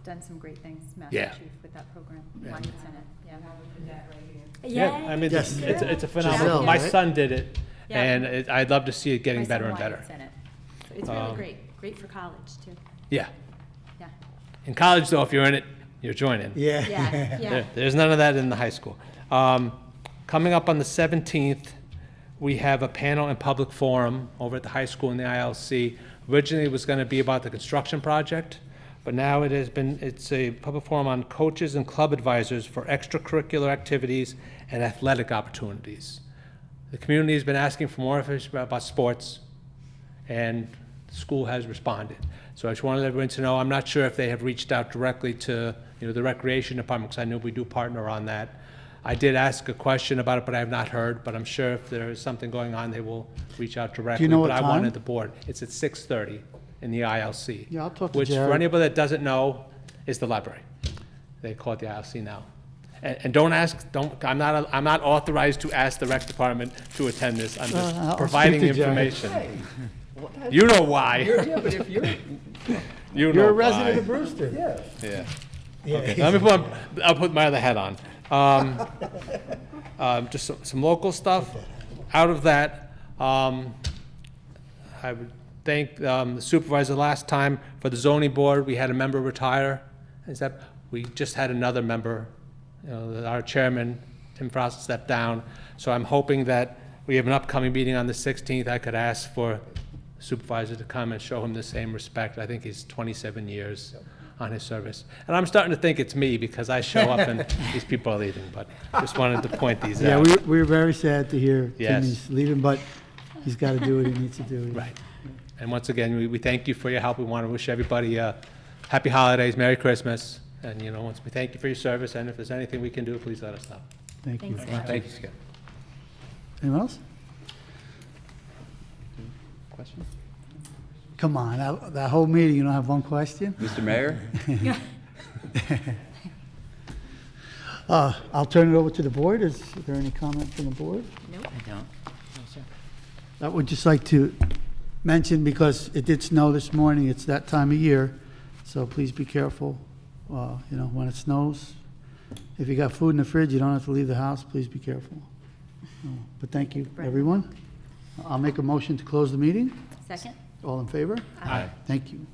done some great things, Yeah. Master Chief, with that program, while he's in it, yeah. Yeah, I mean, Yes. it's a phenomenal. Giselle, My right? son did it, Yeah. and I'd love to see it getting My son better and better. Wyatt's in it. So it's really great for college, too, Yeah. yeah. In college, though, if you're in it, you're joining. Yeah. Yeah, yeah. There's none of that in the high school. Coming up on the 17th, we have a panel and public forum over at the high school in the ILC. Originally, it was going to be about the construction project, but now it's a public forum on coaches and club advisors for extracurricular activities and athletic opportunities. The community has been asking for more information about sports, and the school has responded. So I just wanted everyone to know, I'm not sure if they have reached out directly to the recreation department, because I know we do partner on that. I did ask a question about it, but I have not heard, but I'm sure if there is something going on, they will reach out directly. know what But I time? wanted the board. It's at 6:30 in the ILC. Yeah, I'll talk to Which, for Jared. anybody that doesn't know, is the library. They call it the ILC now. And don't ask, I'm not authorized to ask the rec department to attend this. I'm I'll just speak providing to Jared. information. You know why. Yeah, but if you're, You know You're a why. resident of Brewster. yeah. Yeah. Okay, I'll put my other hat on. Just some local stuff. Out of that, I would thank the supervisor last time for the zoning board. We had a member retire. We just had another member, our chairman, Tim Frost, stepped down. So I'm hoping that we have an upcoming meeting on the 16th. I could ask for the supervisor to come and show him the same respect. I think he's 27 years on his service. And I'm starting to think it's me, because I show up and these people are leaving, but just wanted to point these Yeah, out. we're very sad to hear Yes. Timmy's leaving, but he's got to do what he needs to do. Right. And once again, we thank you for your help. We want to wish everybody happy holidays, Merry Christmas. And, once we thank you for your service, and if there's anything we can do, please let us know. Thank you. Thanks, Scott. Thank you, Skip. Anyone else? Question? Come on, that whole meeting, you don't have one question? Mr. Mayor? I'll turn it over to the board. Is there any comment from the board? I don't. I would just like to mention, because it did snow this morning, it's that time of year, so please be careful, when it snows. If you got food in the fridge, you don't have to leave the house, please be careful. But thank you, everyone. I'll make a motion to close the meeting. Second? All in favor? Aye. Thank you.